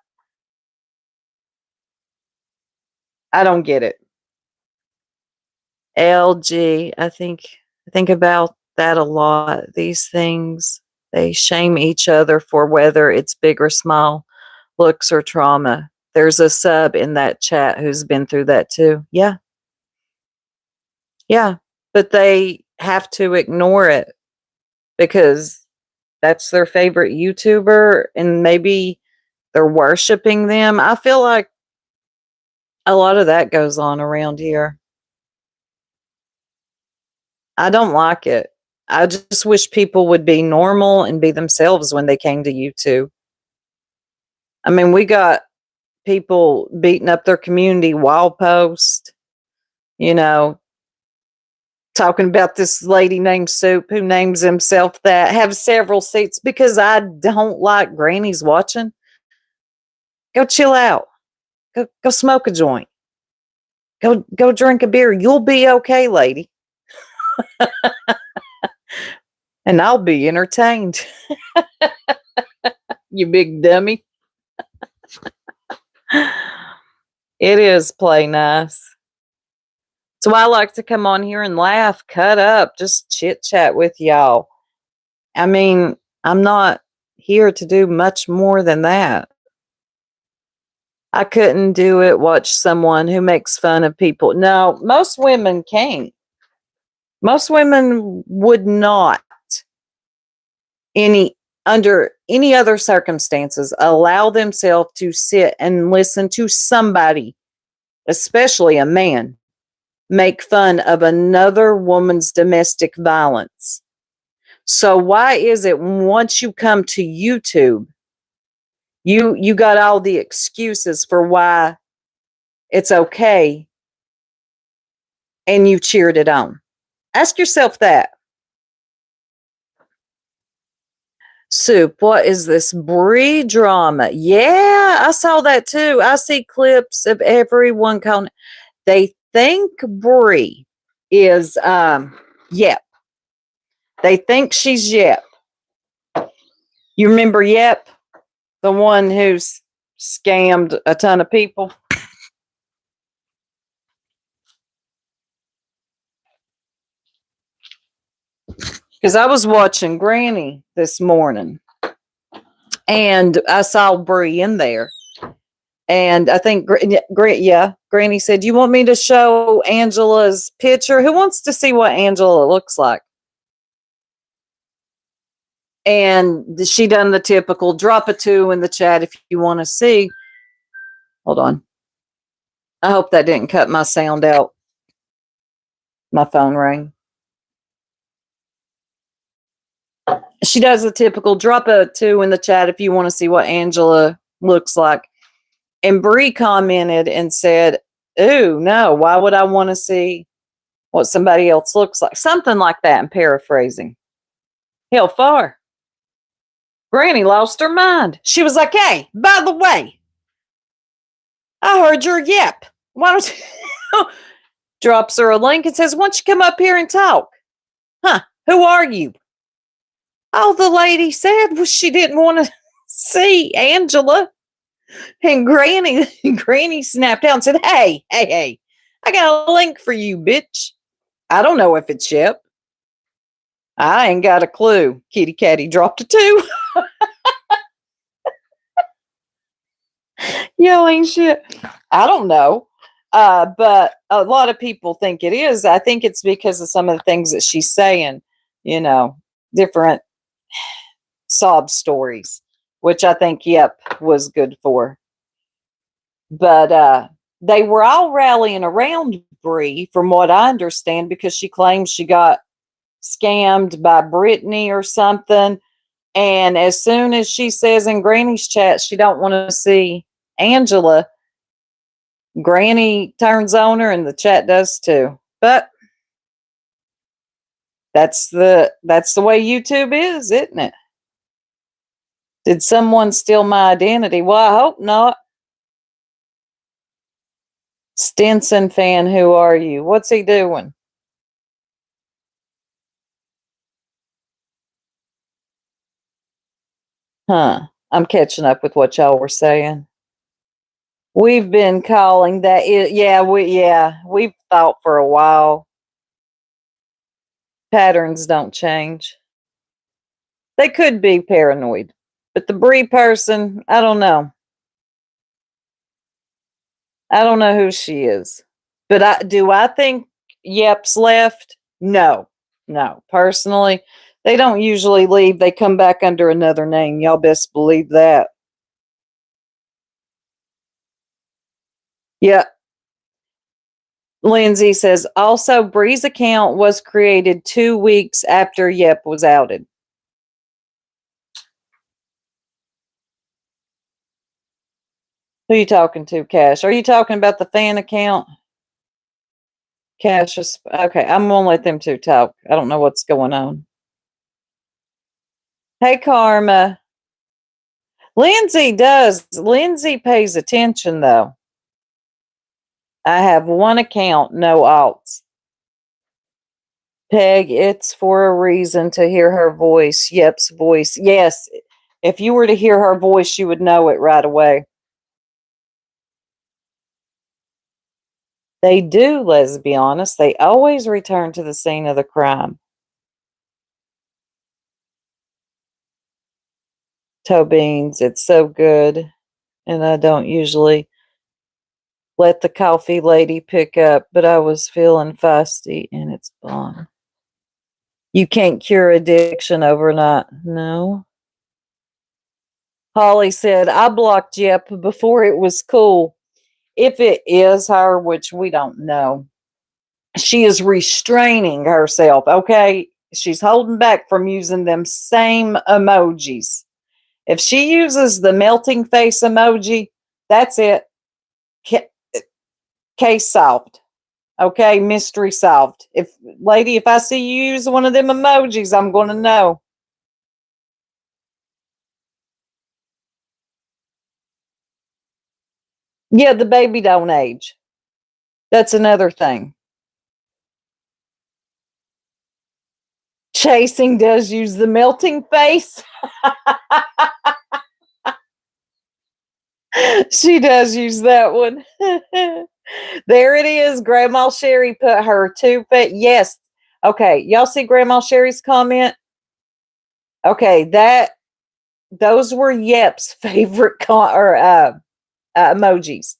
I don't get it. LG, I think about that a lot. These things, they shame each other for whether it's big or small, looks or trauma. There's a sub in that chat who's been through that too. Yeah. Yeah. But they have to ignore it because that's their favorite YouTuber and maybe they're worshiping them. I feel like a lot of that goes on around here. I don't like it. I just wish people would be normal and be themselves when they came to YouTube. I mean, we got people beating up their community wall post, you know, talking about this lady named Soup who names himself that, have several seats because I don't like grannies watching. Go chill out. Go smoke a joint. Go drink a beer. You'll be okay, lady. And I'll be entertained. You big dummy. It is play nice. So I like to come on here and laugh, cut up, just chit chat with y'all. I mean, I'm not here to do much more than that. I couldn't do it, watch someone who makes fun of people. No, most women can't. Most women would not, any under any other circumstances, allow themselves to sit and listen to somebody, especially a man, make fun of another woman's domestic violence. So why is it once you come to YouTube, you got all the excuses for why it's okay and you cheered it on? Ask yourself that. Soup, what is this Brie drama? Yeah, I saw that too. I see clips of everyone calling. They think Brie is Yep. They think she's Yep. You remember Yep? The one who's scammed a ton of people? Because I was watching Granny this morning and I saw Brie in there. And I think, Granny said, "You want me to show Angela's picture? Who wants to see what Angela looks like?" And she done the typical drop a 2 in the chat if you want to see. Hold on. I hope that didn't cut my sound out. My phone rang. She does the typical drop a 2 in the chat if you want to see what Angela looks like. And Brie commented and said, "Ooh, no, why would I want to see what somebody else looks like?" Something like that, I'm paraphrasing. Hell far. Granny lost her mind. She was like, "Hey, by the way, I heard your Yep. Why don't you..." Drops her a link and says, "Why don't you come up here and talk?" Huh, who are you? All the lady said was she didn't want to see Angela. And Granny snapped out and said, hey, I got a link for you, bitch. I don't know if it's Yep. I ain't got a clue. Kitty Catty dropped a 2. Yelling shit. I don't know. But a lot of people think it is. I think it's because of some of the things that she's saying, different sob stories, which I think Yep was good for. But they were all rallying around Brie, from what I understand, because she claims she got scammed by Brittany or something. And as soon as she says in Granny's chat she don't want to see Angela, Granny turns on her and the chat does too. But that's the way YouTube is, isn't it? Did someone steal my identity? Well, I hope not. Stinson fan, who are you? What's he doing? Huh. I'm catching up with what y'all were saying. We've been calling that. We've thought for a while. Patterns don't change. They could be paranoid, but the Brie person, I don't know. I don't know who she is. But do I think Yep's left? No. Personally, They don't usually leave. They come back under another name. Y'all best believe that. Yeah. Lindsay says, also, Bree's account was created 2 weeks after Yep was outed. Who are you talking to, Cash? Are you talking about the fan account? Cash is okay. I'm gonna let them two talk. I don't know what's going on. Hey, Karma. Lindsay does. Lindsay pays attention though. I have one account, no alts. Peg, it's for a reason to hear her voice. Yep's voice. Yes. If you were to hear her voice, you would know it right away. They do, let's be honest. They always return to the scene of the crime. Toe beans, it's so good. And I don't usually let the coffee lady pick up, but I was feeling feisty and it's gone. You can't cure addiction overnight. No. Holly said, I blocked Jep before it was cool. If it is her, which we don't know, she is restraining herself. Okay. She's holding back from using them same emojis. If she uses the melting face emoji, that's it. Case solved. Okay, mystery solved. If lady, if I see you use one of them emojis, I'm going to know. Yeah, the baby don't age. That's another thing. Chasing does use the melting face. She does use that one. There it is. Grandma Sherry put her two yes. Okay, y'all see Grandma Sherry's comment? Okay, those were Yep's favorite emojis.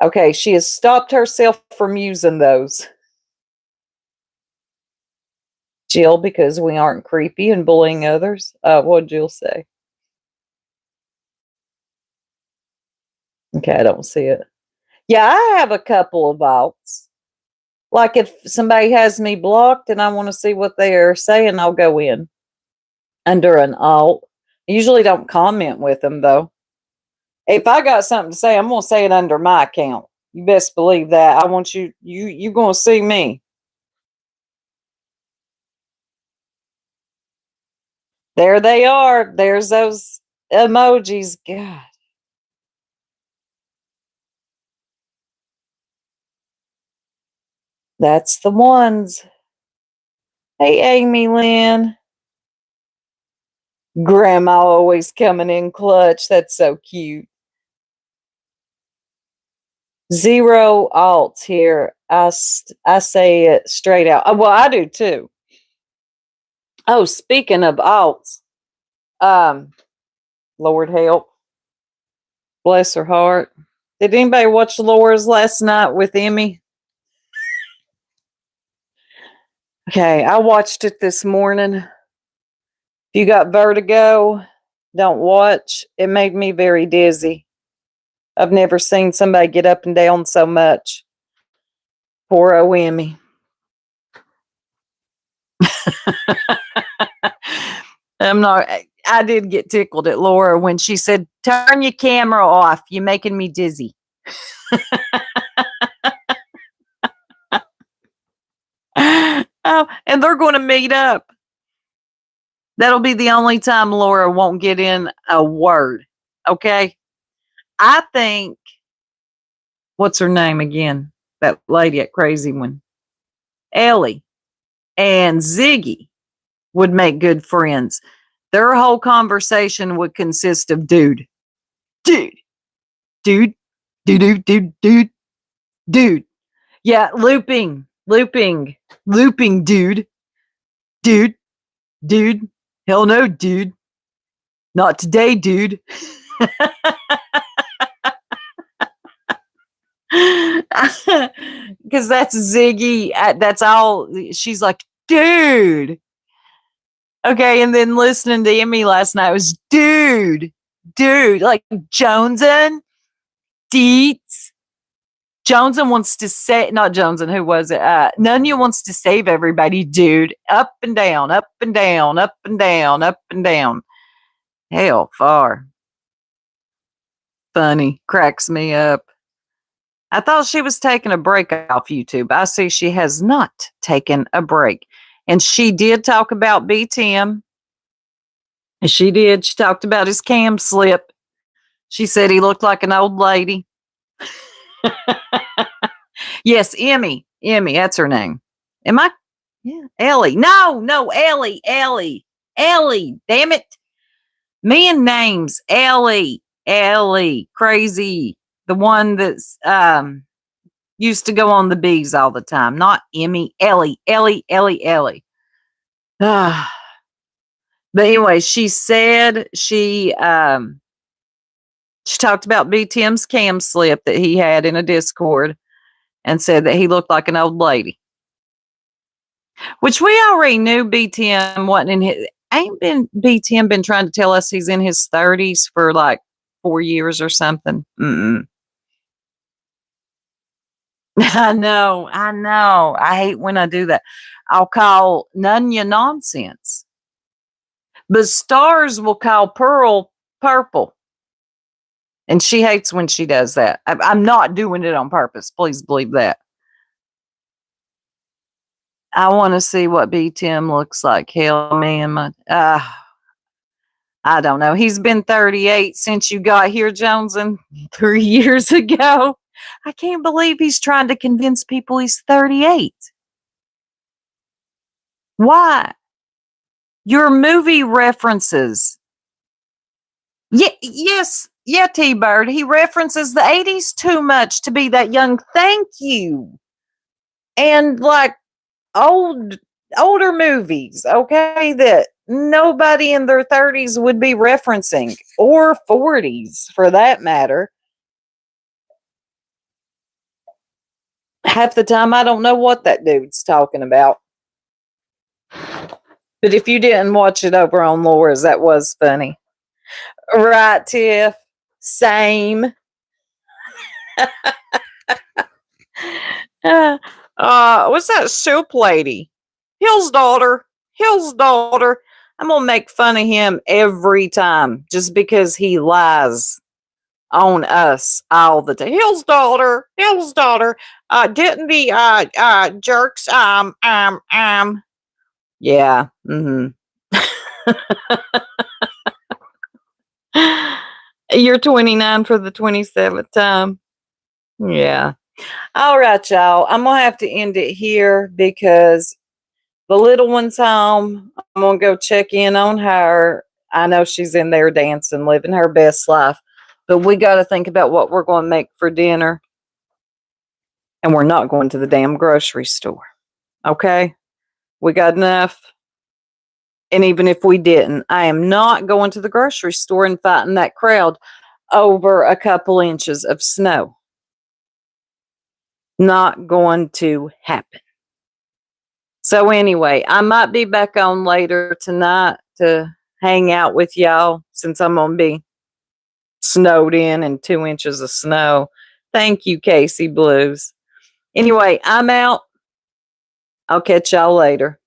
Okay, she has stopped herself from using those. Jill, because we aren't creepy and bullying others. What'd Jill say? Okay, I don't see it. Yeah, I have a couple of alts. Like if somebody has me blocked and I want to see what they are saying, I'll go in under an alt. I usually don't comment with them though. If I got something to say, I'm gonna say it under my account. You best believe that. I want you gonna see me. There they are. There's those emojis. God. That's the ones. Hey, Amy Lynn. Grandma always coming in clutch. That's so cute. Zero alts here. I say it straight out. Well, I do too. Oh, speaking of alts, Lord help. Bless her heart. Did anybody watch Laura's last night with Emmy? Okay, I watched it this morning. If you got vertigo, don't watch. It made me very dizzy. I've never seen somebody get up and down so much. Poor old Emmy. I did get tickled at Laura when she said, turn your camera off. You're making me dizzy. Oh, and they're going to meet up. That'll be the only time Laura won't get in a word. Okay. I think, what's her name again? That lady at Crazy One. Ellie and Ziggy would make good friends. Their whole conversation would consist of dude, dude, dude, dude, dude, dude, dude, dude. Yeah, looping, dude, dude, dude. Hell no, dude. Not today, dude. Because that's Ziggy. That's all. She's like, dude. Okay, and then listening to Emmy last night was, dude, like Joneson, Deets. Joneson wants to say, not Joneson, who was it? Nunya wants to save everybody, dude. Up and down, up and down, up and down, up and down. Hell, far. Funny, cracks me up. I thought she was taking a break off YouTube. I see she has not taken a break. And she did talk about BTM. And she did. She talked about his cam slip. She said he looked like an old lady. Yes, Emmy. Emmy, that's her name. Am I? Yeah, Ellie. No, Ellie. Damn it. Me and names. Ellie. Crazy. The one that's used to go on the bees all the time. Not Emmy. Ellie. But anyway, she said she talked about BTM's cam slip that he had in a Discord and said that he looked like an old lady. Which we already knew BTM wasn't in his. Ain't been BTM been trying to tell us he's in his 30s for like 4 years or something? I know. I hate when I do that. I'll call Nunya nonsense. But Stars will call Pearl purple. And she hates when she does that. I'm not doing it on purpose. Please believe that. I want to see what BTM looks like. Hell, man, I don't know. He's been 38 since you got here, Jones, and 3 years ago. I can't believe he's trying to convince people he's 38. Why? Your movie references. Yes, T-Bird. He references the 80s too much to be that young. Thank you. And like older movies, okay, that nobody in their 30s would be referencing, or 40s for that matter. Half the time, I don't know what that dude's talking about. But if you didn't watch it over on Laura's, that was funny. Right, Tiff? Same. What's that soup lady? Hill's daughter. I'm going to make fun of him every time just because he lies on us all the time. Hill's daughter. Didn't the jerks yeah. You're 29 for the 27th time. Yeah. All right, y'all. I'm going to have to end it here because the little one's home. I'm going to go check in on her. I know she's in there dancing, living her best life. But we got to think about what we're going to make for dinner. And we're not going to the damn grocery store. Okay? We got enough. And even if we didn't, I am not going to the grocery store and fighting that crowd over a couple inches of snow. Not going to happen. So anyway, I might be back on later tonight to hang out with y'all since I'm going to be snowed in and 2 inches of snow. Thank you, Casey Blues. Anyway, I'm out. I'll catch y'all later.